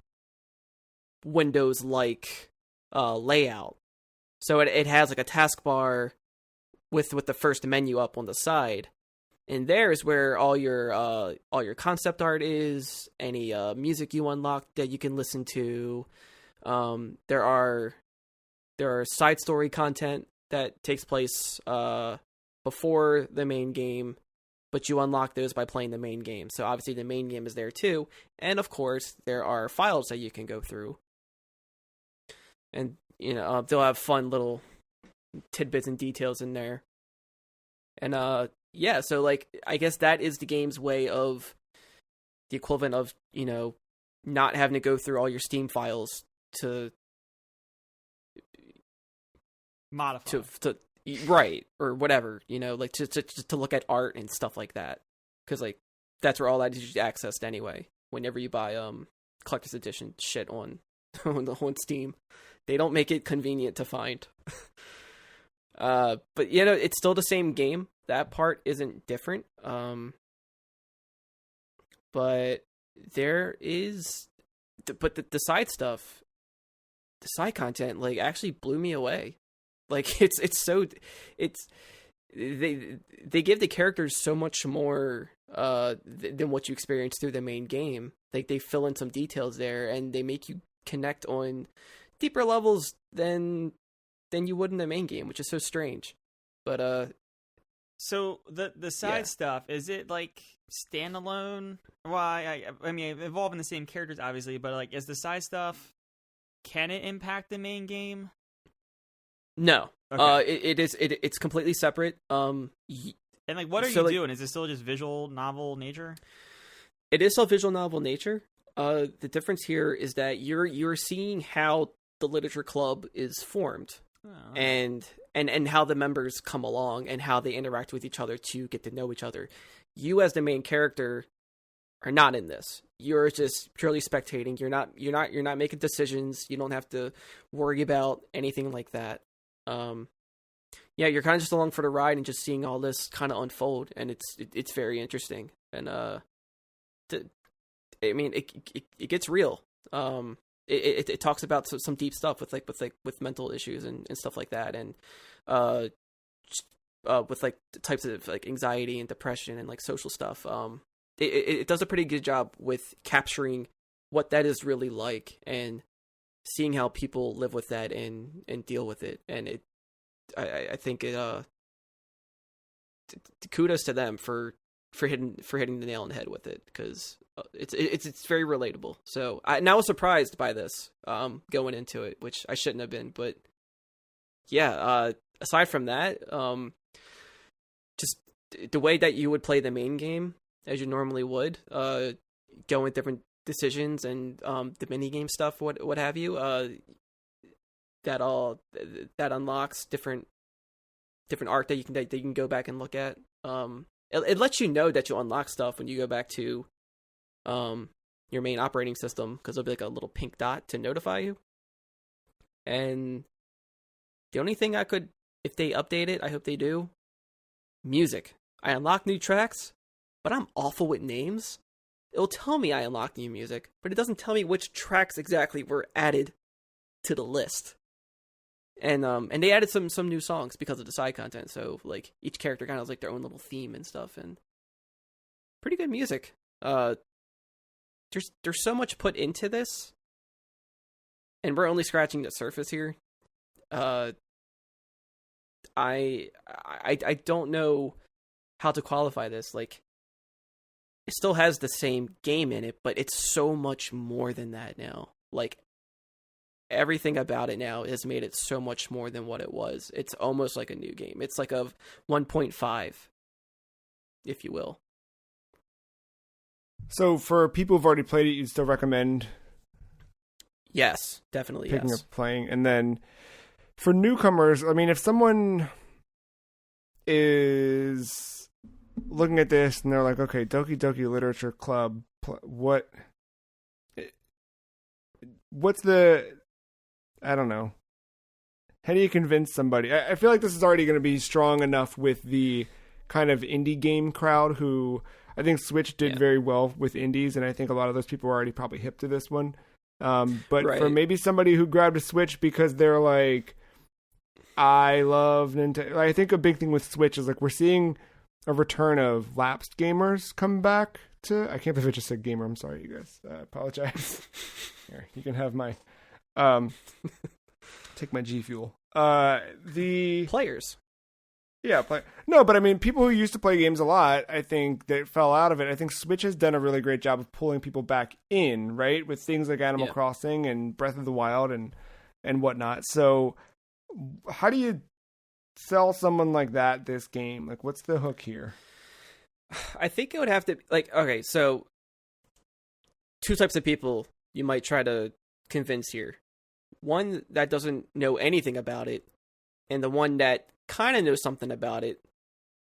Windows-like layout. So it has like a taskbar with the first menu up on the side, and there is where all your concept art is, any music you unlock that you can listen to. There are side story content that takes place before the main game, but you unlock those by playing the main game. So obviously the main game is there too, and of course there are files that you can go through. And, they'll have fun little tidbits and details in there. And, yeah, so, I guess that is the game's way of the equivalent of, not having to go through all your Steam files to modify. Right, or whatever, to look at art and stuff like that. Because, that's where all that is accessed anyway, whenever you buy collector's edition shit on Steam. They don't make it convenient to find. But, it's still the same game. That part isn't different. But there is... But the side stuff, the side content, actually blew me away. They give the characters so much more than what you experience through the main game. They fill in some details there, and they make you connect on deeper levels than you would in the main game, which is so strange. But so the side stuff, is it standalone? Well, I mean, involving the same characters obviously, but is the side stuff, can it impact the main game? No. Okay. It's completely separate. And what are you doing? Is it still just visual novel nature? It is still visual novel nature. The difference here is that you're seeing how the literature club is formed, and how the members come along and how they interact with each other to get to know each other. You as the main character are not in this. You're just purely spectating. You're not making decisions. You don't have to worry about anything like that. Yeah, you're kind of just along for the ride and just seeing all this kind of unfold, and it's very interesting. And it gets real. It talks about some deep stuff with mental issues and stuff like that, and with the types of anxiety and depression and social stuff. It does a pretty good job with capturing what that is really like and seeing how people live with that and deal with it. And I think kudos to them for hitting the nail on the head with it, because it's very relatable. So I was surprised by this going into it, which I shouldn't have been. But yeah, aside from that, just the way that you would play the main game as you normally would, go with different decisions and the mini game stuff, what have you, that unlocks different art that you can go back and look at. It lets you know that you unlock stuff when you go back to your main operating system, because there'll be a little pink dot to notify you. And the only thing if they update it, I hope they do, music. I unlock new tracks, but I'm awful with names. It'll tell me I unlocked new music, but it doesn't tell me which tracks exactly were added to the list. And they added some new songs because of the side content. So each character kind of has their own little theme and stuff. And pretty good music. There's so much put into this, and we're only scratching the surface here. I don't know how to qualify this. Like, it still has the same game in it, but it's so much more than that now. Like, everything about it now has made it so much more than what it was. It's almost like a new game. It's like a 1.5, if you will. So for people who've already played it, you'd still recommend Yes, definitely, picking yes. up playing? And then for newcomers, I mean, if someone is looking at this and they're like, okay, Doki Doki Literature Club, what's the, I don't know. How do you convince somebody? I feel like this is already going to be strong enough with the kind of indie game crowd who I think Switch did very well with indies, and I think a lot of those people are already probably hip to this one. But for maybe somebody who grabbed a Switch because they're like, I love Nintendo. I think a big thing with Switch is like we're seeing a return of lapsed gamers come back to. I can't believe I just said gamer. I'm sorry, you guys. I apologize. Here, you can have my take my G Fuel. The players. Yeah, no, but I mean, people who used to play games a lot, I think that fell out of it. I think Switch has done a really great job of pulling people back in, right? With things like Animal Crossing and Breath of the Wild and whatnot. So how do you sell someone like that this game? Like, what's the hook here? I think it would have to, like, okay, so two types of people you might try to convince here. One that doesn't know anything about it, and the one that kind of knows something about it,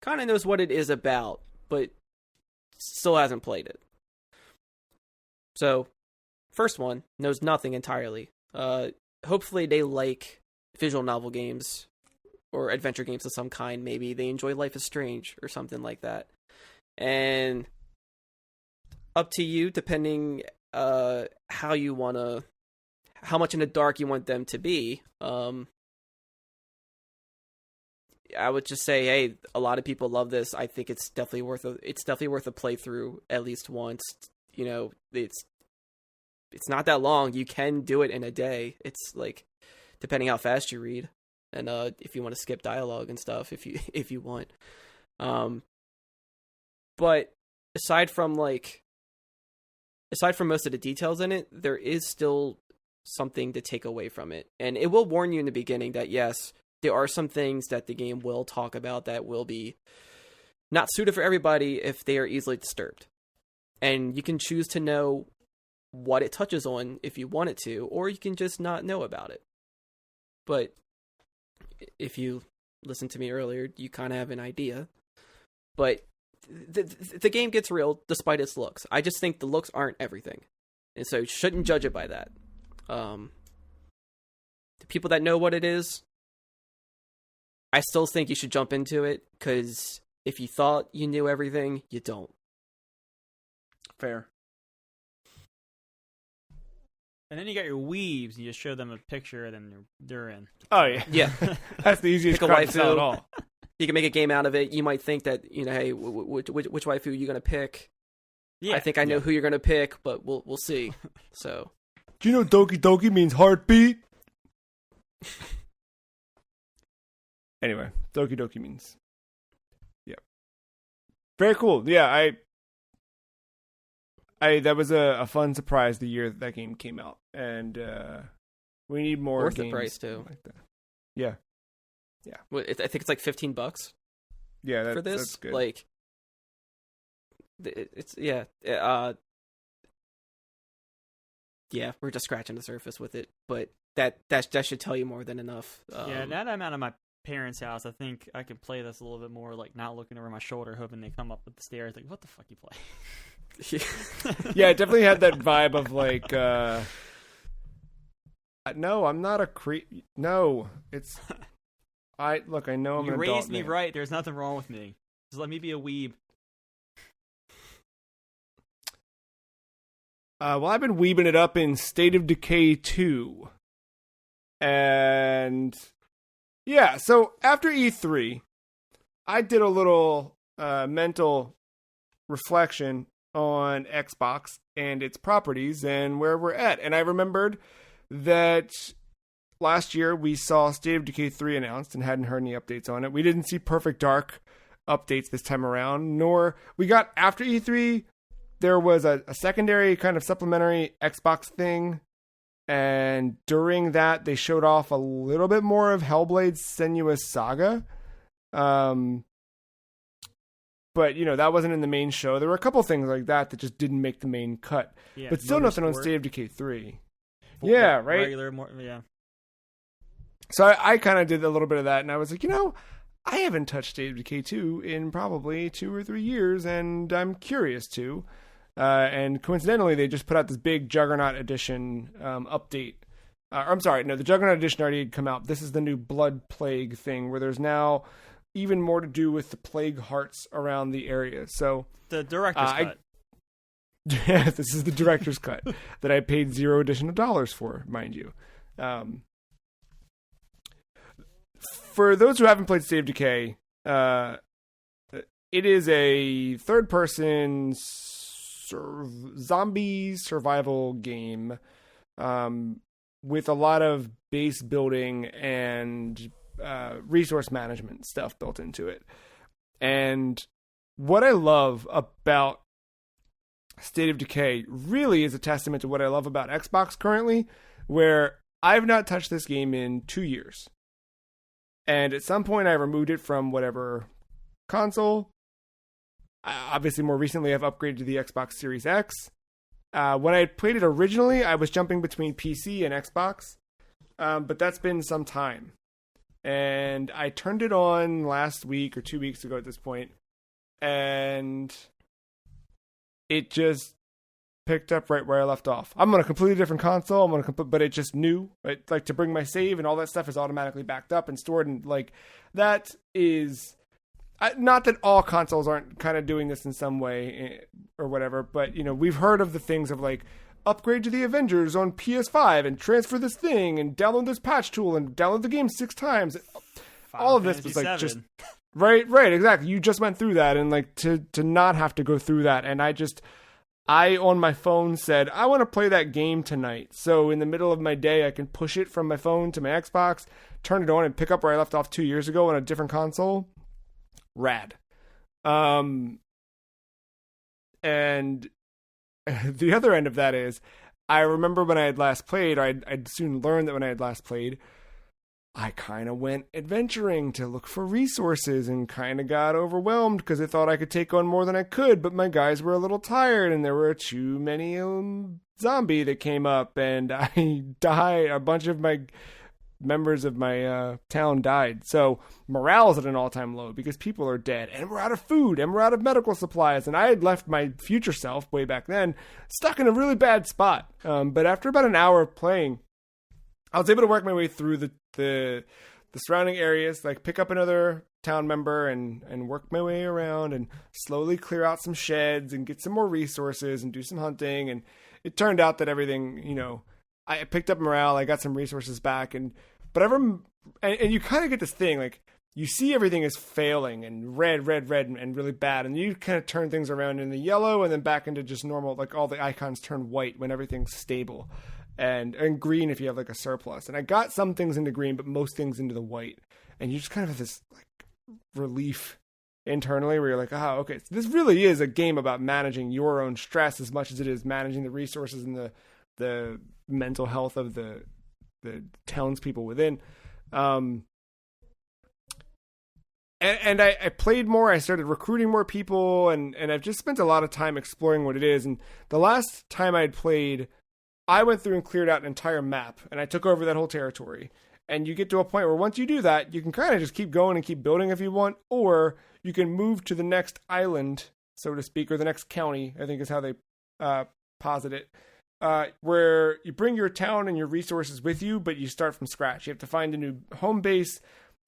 kind of knows what it is about, but still hasn't played it. So, first one knows nothing entirely. Hopefully they like visual novel games or adventure games of some kind. Maybe they enjoy Life is Strange or something like that. And up to you, depending how you want to, how much in the dark you want them to be. I would just say, hey, a lot of people love this. I think it's definitely worth a playthrough at least once. You know, it's not that long. You can do it in a day. It's like, depending how fast you read, and if you want to skip dialogue and stuff, if you want. But aside from most of the details in it, there is still something to take away from it, and it will warn you in the beginning that yes, there are some things that the game will talk about that will be not suited for everybody if they are easily disturbed. And you can choose to know what it touches on if you want it to, or you can just not know about it. But if you listened to me earlier, you kind of have an idea. But the game gets real despite its looks. I just think the looks aren't everything. And so you shouldn't judge it by that. The people that know what it is, I still think you should jump into it, because if you thought you knew everything, you don't. Fair. And then you got your weebs, and you just show them a picture, and then they're in. Oh, yeah. Yeah. That's the easiest crowd to sell at all. You can make a game out of it. You might think that, you know, hey, which waifu are you going to pick? Yeah. I think I know who you're going to pick, but we'll see. So. Do you know Doki Doki means heartbeat? Anyway, Doki Doki means. Yeah. Very cool. Yeah, I that was a fun surprise the year that game came out. And we need more worth games the price too. Like that. Yeah. Yeah. Well, I think it's like $15. Yeah, for this. That's good. Like, it's yeah. Yeah, we're just scratching the surface with it, but that should tell you more than enough. Yeah, now that I'm out of my parents' house, I think I could play this a little bit more, like not looking over my shoulder, hoping they come up with the stairs. Like, what the fuck you play? Yeah, it definitely had that vibe of like, no, I'm not a creep. No, it's. I know I'm you an adult. You raised me right. There's nothing wrong with me. Just let me be a weeb. Well, I've been weebing it up in State of Decay 2. And yeah, so after E3, I did a little mental reflection on Xbox and its properties and where we're at. And I remembered that last year we saw State of Decay 3 announced and hadn't heard any updates on it. We didn't see Perfect Dark updates this time around, nor we got after E3, there was a secondary kind of supplementary Xbox thing. And during that, they showed off a little bit more of Hellblade's Senua's Saga. But, you know, that wasn't in the main show. There were a couple things like that just didn't make the main cut. Yeah, but still nothing on State of Decay 3. Yeah, right? Yeah. So I kind of did a little bit of that, and I was like, you know, I haven't touched State of Decay 2 in probably 2 or 3 years, and I'm curious to. And coincidentally, they just put out this big Juggernaut Edition update. I'm sorry, no, the Juggernaut Edition already had come out. This is the new Blood Plague thing, where there's now even more to do with the plague hearts around the area. So the director's cut. Yeah, this is the director's cut that I paid $0 additional dollars for, mind you. For those who haven't played State of Decay, it is a third-person zombie survival game with a lot of base building and resource management stuff built into it. And what I love about State of Decay really is a testament to what I love about Xbox currently, where I've not touched this game in 2 years. And at some point I removed it from whatever console. Obviously, more recently, I've upgraded to the Xbox Series X. When I played it originally, I was jumping between PC and Xbox. But that's been some time. And I turned it on last week or 2 weeks ago at this point, and it just picked up right where I left off. I'm on a completely different console. But it just knew, like, to bring my save and all that stuff is automatically backed up and stored, and like that is not that all consoles aren't kind of doing this in some way or whatever. But you know, we've heard of the things of like, upgrade to the Avengers on PS5 and transfer this thing and download this patch tool and download the game 6 times. All of this was like just right, exactly. You just went through that, and like to not have to go through that. And I on my phone said, I want to play that game tonight. So in the middle of my day, I can push it from my phone to my Xbox, turn it on, and pick up where I left off 2 years ago on a different console. Rad. And the other end of that is, I remember when I had last played, I'd soon learned that when I had last played, I kind of went adventuring to look for resources and kind of got overwhelmed because I thought I could take on more than I could, but my guys were a little tired and there were too many zombie that came up, and I died. A bunch of my members of my town died. So morale's at an all-time low because people are dead and we're out of food and we're out of medical supplies. And I had left my future self way back then stuck in a really bad spot. But after about an hour of playing, I was able to work my way through the surrounding areas, like pick up another town member and work my way around and slowly clear out some sheds and get some more resources and do some hunting. And it turned out that everything, you know, I picked up morale, I got some resources back, and you kind of get this thing, like, you see everything is failing and red and really bad, and you kind of turn things around in the yellow and then back into just normal, like all the icons turn white when everything's stable, and green if you have like a surplus. And I got some things into green, but most things into the white, and you just kind of have this like relief internally where you're like, oh, okay, so this really is a game about managing your own stress as much as it is managing the resources and the mental health of the townspeople within. And I played more. I started recruiting more people, and I've just spent a lot of time exploring what it is. And the last time I'd played, I went through and cleared out an entire map, and I took over that whole territory. And you get to a point where once you do that, you can kind of just keep going and keep building if you want, or you can move to the next island, so to speak, or the next county, I think is how they posit it. Where you bring your town and your resources with you, but you start from scratch. You have to find a new home base.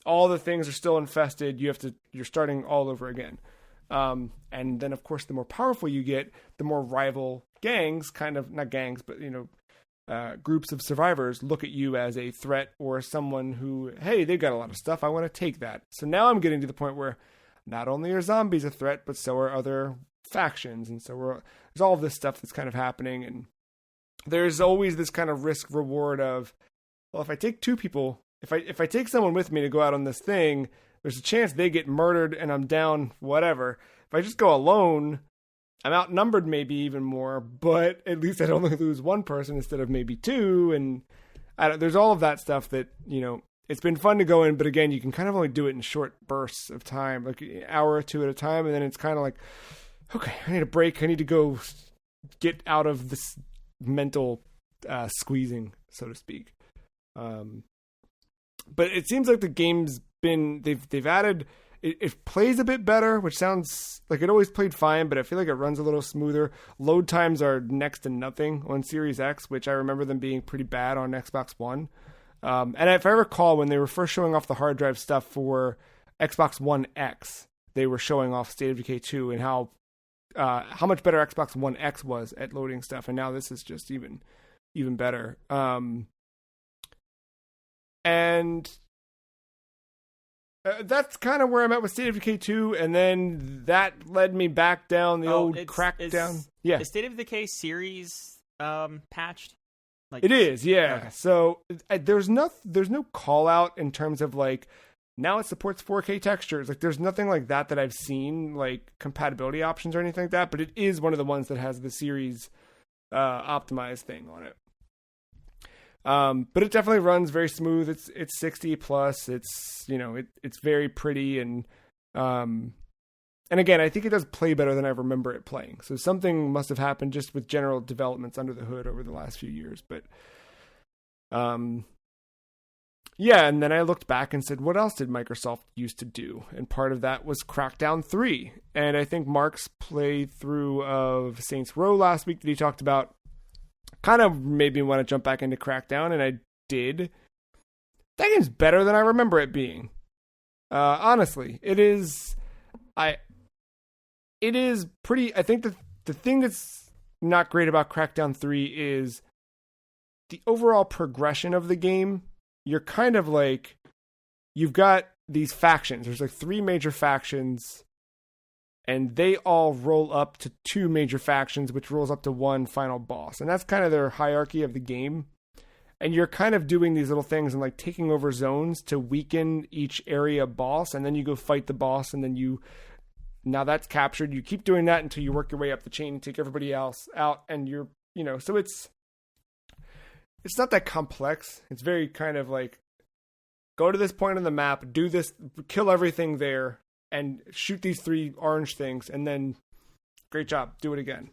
All the things are still infested. You're starting all over again. And then, of course, the more powerful you get, the more rival gangs, kind of, not gangs, but, you know, groups of survivors look at you as a threat or someone who, hey, they've got a lot of stuff. I want to take that. So now I'm getting to the point where not only are zombies a threat, but so are other factions, and so there's all of this stuff that's kind of happening, and there's always this kind of risk reward of, well, if I take two people, if I take someone with me to go out on this thing, there's a chance they get murdered and I'm down, whatever. If I just go alone, I'm outnumbered maybe even more, but at least I'd only lose one person instead of maybe two, and there's all of that stuff that, it's been fun to go in, but again, you can kind of only do it in short bursts of time, like an hour or two at a time, and then it's kind of like, okay, I need a break. I need to go get out of this mental squeezing, so to speak. But it seems like the game's they've added, it plays a bit better, which sounds like it always played fine, but I feel like it runs a little smoother. Load times are next to nothing on Series X, which I remember them being pretty bad on Xbox One. And if I recall, when they were first showing off the hard drive stuff for Xbox One X, they were showing off State of Decay 2 and how much better Xbox One X was at loading stuff, and now this is just even better. And that's kind of where I'm at with State of Decay 2, and then that led me back down the old Crackdown. Is State of Decay series patched? Like, it is, yeah. Okay. So there's no call out in terms of like, now it supports 4K textures. Like, there's nothing like that I've seen, like compatibility options or anything like that. But it is one of the ones that has the series optimized thing on it. But it definitely runs very smooth. It's 60 plus. It's it's very pretty, and again, I think it does play better than I remember it playing. So something must have happened just with general developments under the hood over the last few years. But yeah, and then I looked back and said, what else did Microsoft used to do? And part of that was Crackdown 3. And I think Mark's playthrough of Saints Row last week that he talked about kind of made me want to jump back into Crackdown, and I did. That game's better than I remember it being. Honestly, it is. It is pretty. I think the thing that's not great about Crackdown 3 is the overall progression of the game. You're kind of like, you've got these factions. There's like 3 major factions, and they all roll up to 2 major factions, which rolls up to 1 final boss. And that's kind of their hierarchy of the game. And you're kind of doing these little things and like taking over zones to weaken each area boss, and then you go fight the boss, and then now that's captured. You keep doing that until you work your way up the chain and take everybody else out, and you're, so it's not that complex. It's very kind of like, go to this point on the map, do this, kill everything there, and shoot these 3 orange things, and then great job, do it again.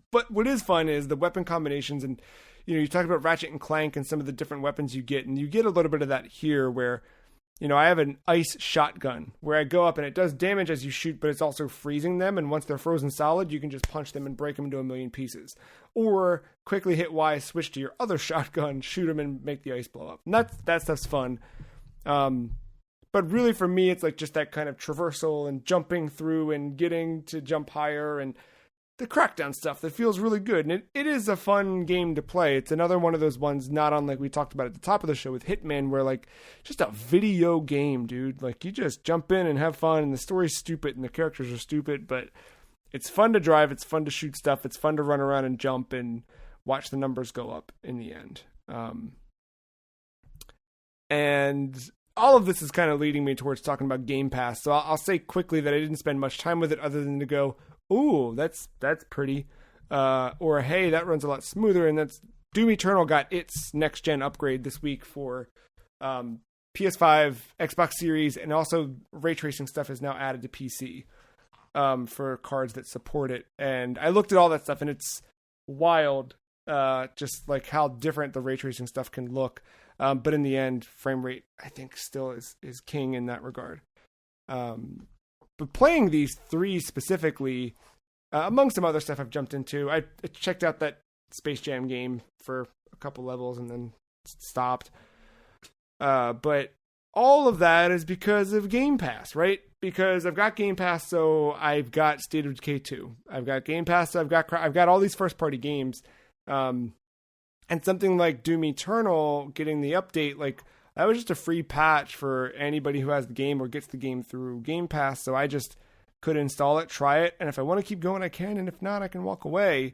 But what is fun is the weapon combinations, and you talked about Ratchet and Clank and some of the different weapons you get, and you get a little bit of that here where, I have an ice shotgun where I go up and it does damage as you shoot, but it's also freezing them, and once they're frozen solid, you can just punch them and break them into a million pieces. Or quickly hit Y, switch to your other shotgun, shoot them, and make the ice blow up. And that stuff's fun. But really for me, it's like just that kind of traversal and jumping through and getting to jump higher, and the Crackdown stuff that feels really good. And it is a fun game to play. It's another one of those ones, not unlike we talked about at the top of the show with Hitman, where like, just a video game, dude. Like, you just jump in and have fun, and the story's stupid and the characters are stupid, but it's fun to drive, it's fun to shoot stuff, it's fun to run around and jump and watch the numbers go up in the end. And all of this is kind of leading me towards talking about Game Pass. So I'll say quickly that I didn't spend much time with it other than to go, ooh, that's pretty. Or, hey, that runs a lot smoother. And that's Doom Eternal got its next-gen upgrade this week for PS5, Xbox Series, and also ray tracing stuff is now added to PC for cards that support it. And I looked at all that stuff, and it's wild, just like how different the ray tracing stuff can look. But in the end, frame rate, I think, still is king in that regard. But playing these 3 specifically, among some other stuff I've jumped into, I checked out that Space Jam game for a couple levels and then stopped. But all of that is because of Game Pass, right? Because I've got Game Pass, so I've got State of Decay 2. I've got Game Pass, so I've got all these first-party games. And something like Doom Eternal getting the update, like, that was just a free patch for anybody who has the game or gets the game through Game Pass. So I just could install it, try it, and if I want to keep going, I can, and if not, I can walk away.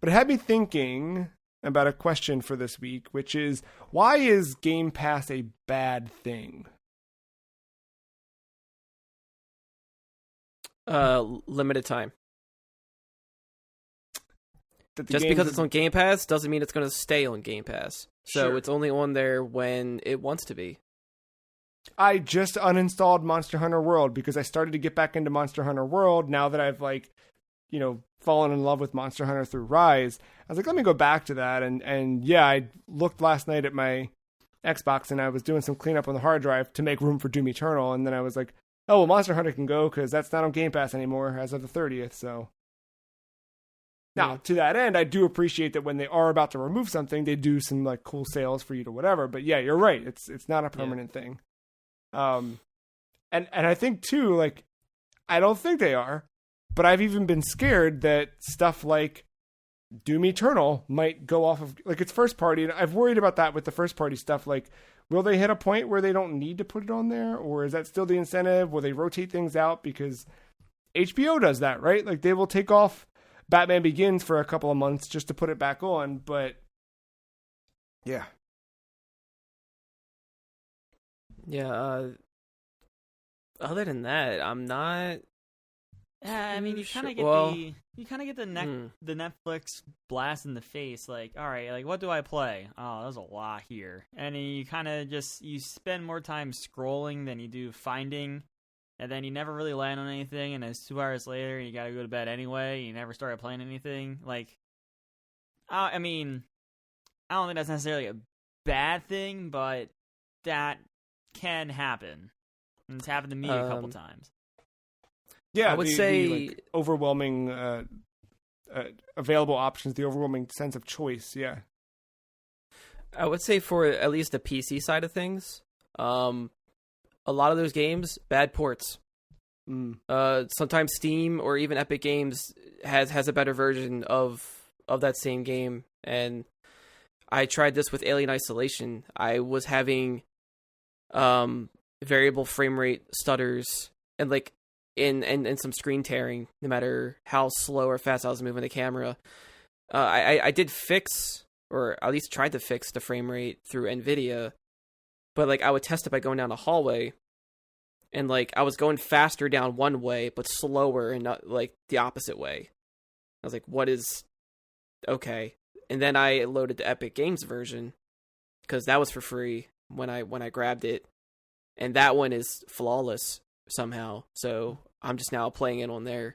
But it had me thinking about a question for this week, which is, why is Game Pass a bad thing? Limited time. Just because it's on Game Pass doesn't mean it's going to stay on Game Pass. So Sure. it's only on there when it wants to be. I just uninstalled Monster Hunter World because I started to get back into Monster Hunter World now that I've fallen in love with Monster Hunter through Rise. I was like, let me go back to that. And yeah, I looked last night at my Xbox and I was doing some cleanup on the hard drive to make room for Doom Eternal. And then I was like, oh, well, Monster Hunter can go because that's not on Game Pass anymore as of the 30th. So now, to that end, I do appreciate that when they are about to remove something, they do some like cool sales for you to whatever. But yeah, you're right. It's not a permanent thing. And I think too, like, I don't think they are, but I've even been scared that stuff like Doom Eternal might go off of, like, it's first party. And I've worried about that with the first party stuff. Like, will they hit a point where they don't need to put it on there? Or is that still the incentive? Will they rotate things out? Because HBO does that, right? Like, they will take off Batman Begins for a couple of months just to put it back on. But yeah. Yeah, other than that, I'm not. Yeah, I mean, you kind of get the Netflix blast in the face. Like, all right, like, what do I play? Oh, there's a lot here, and then you kind of you spend more time scrolling than you do finding, and then you never really land on anything. And it's 2 hours later, and you gotta go to bed anyway. And you never started playing anything. Like, I mean, I don't think that's necessarily a bad thing, but that can happen. And it's happened to me a couple times. Yeah, I would say the overwhelming available options, the overwhelming sense of choice. Yeah, I would say for at least the PC side of things, a lot of those games, bad ports. Sometimes Steam or even Epic Games has a better version of that same game. And I tried this with Alien Isolation. I was having variable frame rate stutters and like and some screen tearing no matter how slow or fast I was moving the camera. I did fix, or at least tried to fix, the frame rate through NVIDIA, but like I would test it by going down a hallway, and like I was going faster down one way but slower and not like the opposite way. I was like, what is okay? And then I loaded the Epic Games version because that was for free when I grabbed it, and that one is flawless somehow. So I'm just now playing it on there,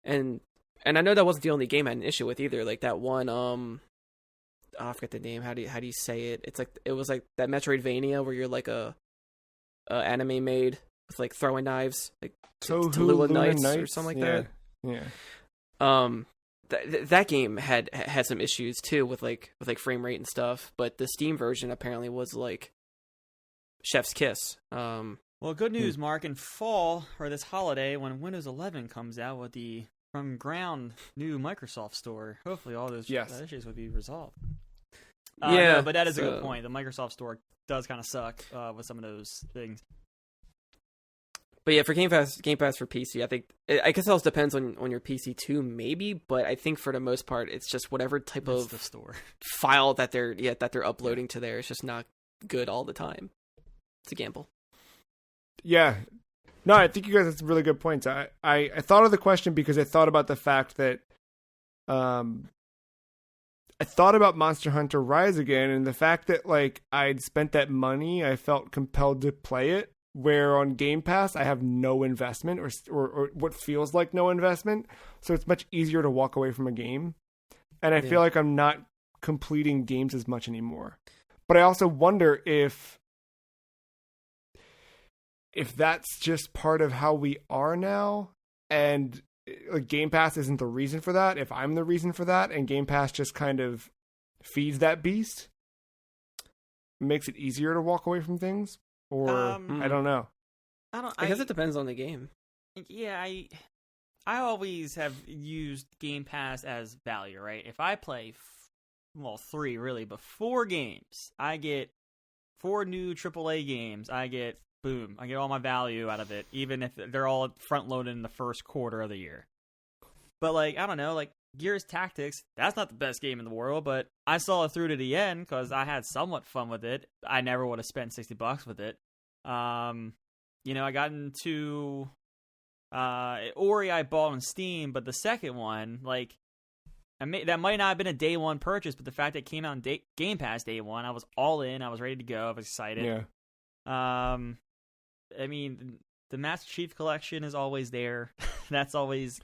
and I know that wasn't the only game I had an issue with either. Like that one, I forget the name. How do you say it? It's like it was like that Metroidvania where you're like a anime maid with like throwing knives, like Tallulah Nights or something like that. Yeah. That game had some issues too with like frame rate and stuff, but the Steam version apparently was like chef's kiss. Well, good news, Mark. In fall, or this holiday, when Windows 11 comes out with the from ground new Microsoft Store, hopefully all those issues will be resolved. No, but that is a good point. The Microsoft Store does kind of suck with some of those things. But yeah, for Game Pass for PC, I guess it also depends on your PC too, maybe. But I think for the most part, it's just whatever type of the store file that they're uploading to there. It's just not good all the time. It's a gamble. Yeah. No, I think you guys have some really good points. I thought of the question because I thought about the fact that I thought about Monster Hunter Rise again, and the fact that like I'd spent that money, I felt compelled to play it. Where on Game Pass, I have no investment or what feels like no investment. So it's much easier to walk away from a game. And I feel like I'm not completing games as much anymore. But I also wonder if that's just part of how we are now. And Game Pass isn't the reason for that. If I'm the reason for that and Game Pass just kind of feeds that beast, makes it easier to walk away from things. Or I don't know. I guess it depends on the game. Yeah, I always have used Game Pass as value, right? If I play, 3 really, but 4 games, I get 4 new AAA games. I get boom, I get all my value out of it, even if they're all front loaded in the first quarter of the year. But like, I don't know, like Gears Tactics, that's not the best game in the world, but I saw it through to the end because I had somewhat fun with it. I never would have spent $60 with it. I got into Ori. I bought on Steam, but the second one, like, that might not have been a day one purchase, but the fact that it came out on Game Pass day one, I was all in. I was ready to go. I was excited. Yeah. I mean, the Master Chief Collection is always there. That's always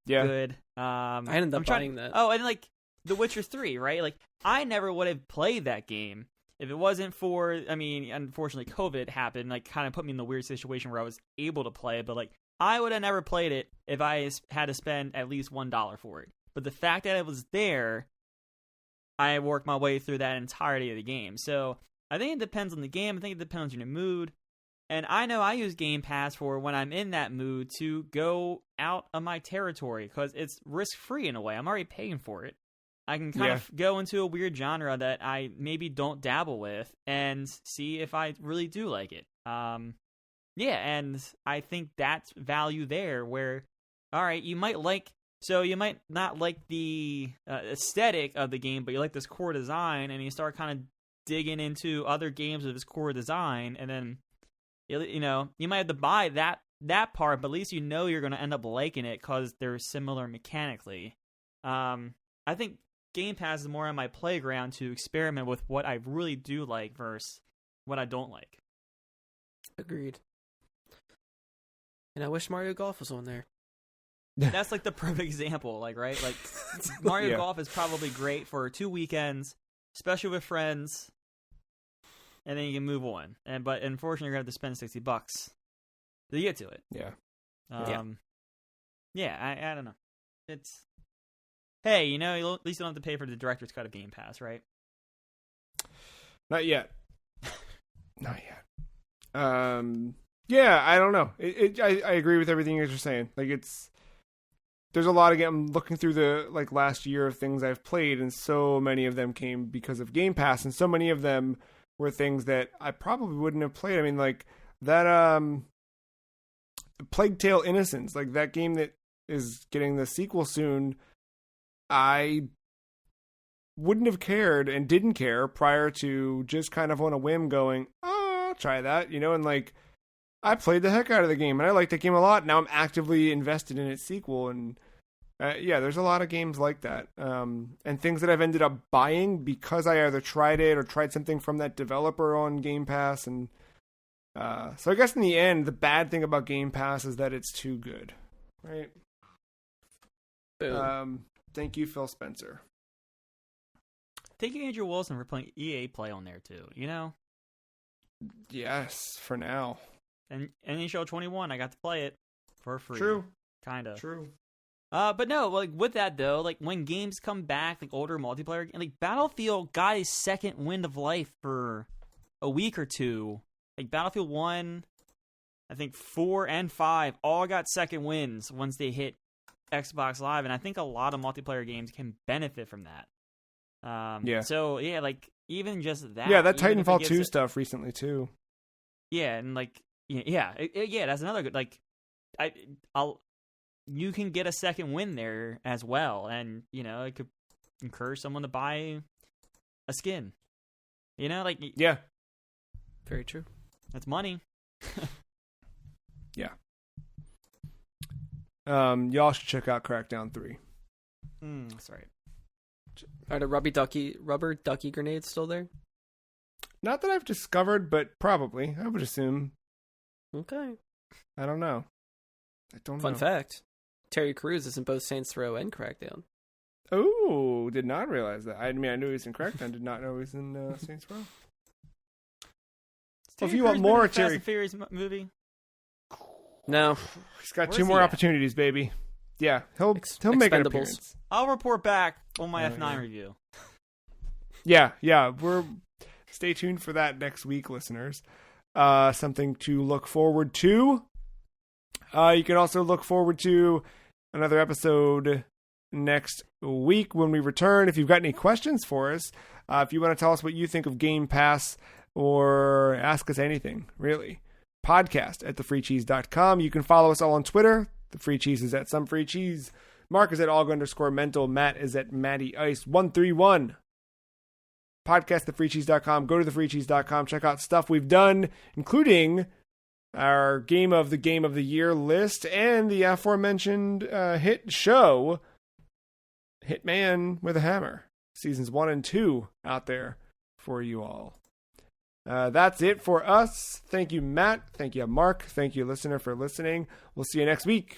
good. I ended up buying that. Oh, and like The Witcher 3, right? Like, I never would have played that game if it wasn't for, I mean, unfortunately, COVID happened, like, kind of put me in the weird situation where I was able to play it, but like, I would have never played it if I had to spend at least $1 for it. But the fact that it was there, I worked my way through that entirety of the game. So I think it depends on the game. I think it depends on your mood. And I know I use Game Pass for when I'm in that mood to go out of my territory because it's risk-free in a way. I'm already paying for it. I can kind of go into a weird genre that I maybe don't dabble with and see if I really do like it. And I think that's value there where, all right, you might not like the aesthetic of the game, but you like this core design, and you start kind of digging into other games with this core design, and then, you might have to buy that part, but at least you're going to end up liking it because they're similar mechanically. I think Game Pass is more on my playground to experiment with what I really do like versus what I don't like. Agreed. And I wish Mario Golf was on there. That's like the perfect example, like, right? Like, Mario Golf is probably great for 2 weekends, especially with friends, and then you can move on. But unfortunately, you're going to have to spend $60 to get to it. Yeah. I don't know. It's, hey, at least you don't have to pay for the director's cut of Game Pass, right? Not yet. Not yet. Yeah, I don't know. I agree with everything you're saying. Like, there's a lot of, I'm looking through the, like, last year of things I've played, and so many of them came because of Game Pass, and so many of them were things that I probably wouldn't have played. I mean, like, that, Plague Tale Innocence, like, that game that is getting the sequel soon, I wouldn't have cared and didn't care prior to just kind of on a whim going, oh, I'll try that, and, like, I played the heck out of the game, and I liked that game a lot. Now I'm actively invested in its sequel, and there's a lot of games like that, and things that I've ended up buying because I either tried it or tried something from that developer on Game Pass, and so I guess in the end, the bad thing about Game Pass is that it's too good, right? Boom. Thank you, Phil Spencer. Thank you, Andrew Wilson, for playing EA Play on there too. Yes, for now. And NHL 21, I got to play it for free. True. Kind of. True. But no, like, with that, though, like, when games come back, like, older multiplayer, like, Battlefield got a second wind of life for a week or two. Like, Battlefield 1, I think 4 and 5 all got second wins once they hit Xbox Live, and I think a lot of multiplayer games can benefit from that. So, yeah, like, even just that. Yeah, that Titanfall 2 stuff recently, too. Yeah, and, like, that's another good, like, you can get a second win there as well, and it could encourage someone to buy a skin. Like, yeah, very true. That's money. Yeah. Y'all should check out Crackdown 3. That's right. Are the rubber ducky grenades still there? Not that I've discovered, but probably. I would assume. Okay. I don't know. I don't know. Fun fact. Terry Crews is in both Saints Row and Crackdown. Oh, did not realize that. I mean, I knew he was in Crackdown. Did not know he was in Saints Row. Well, if you want more Fast Terry and Furious movie? No. He's got Where's 2 he more at? opportunities, baby. Yeah, he'll make an appearance. I'll report back on my F9 review. Yeah. Stay tuned for that next week, listeners. Something to look forward to. You can also look forward to another episode next week when we return. If you've got any questions for us, if you want to tell us what you think of Game Pass or ask us anything, really, podcast at thefreecheese.com. You can follow us all on Twitter. The Free Cheese is at some free cheese. Mark is at _mental. Matt is at MattyIce131. Podcast thefreecheese.com. Go to thefreecheese.com. Check out stuff we've done, including our Game of the Year list and the aforementioned hit show, Hitman with a Hammer. Seasons 1 and 2 out there for you all. That's it for us. Thank you, Matt. Thank you, Mark. Thank you, listener, for listening. We'll see you next week.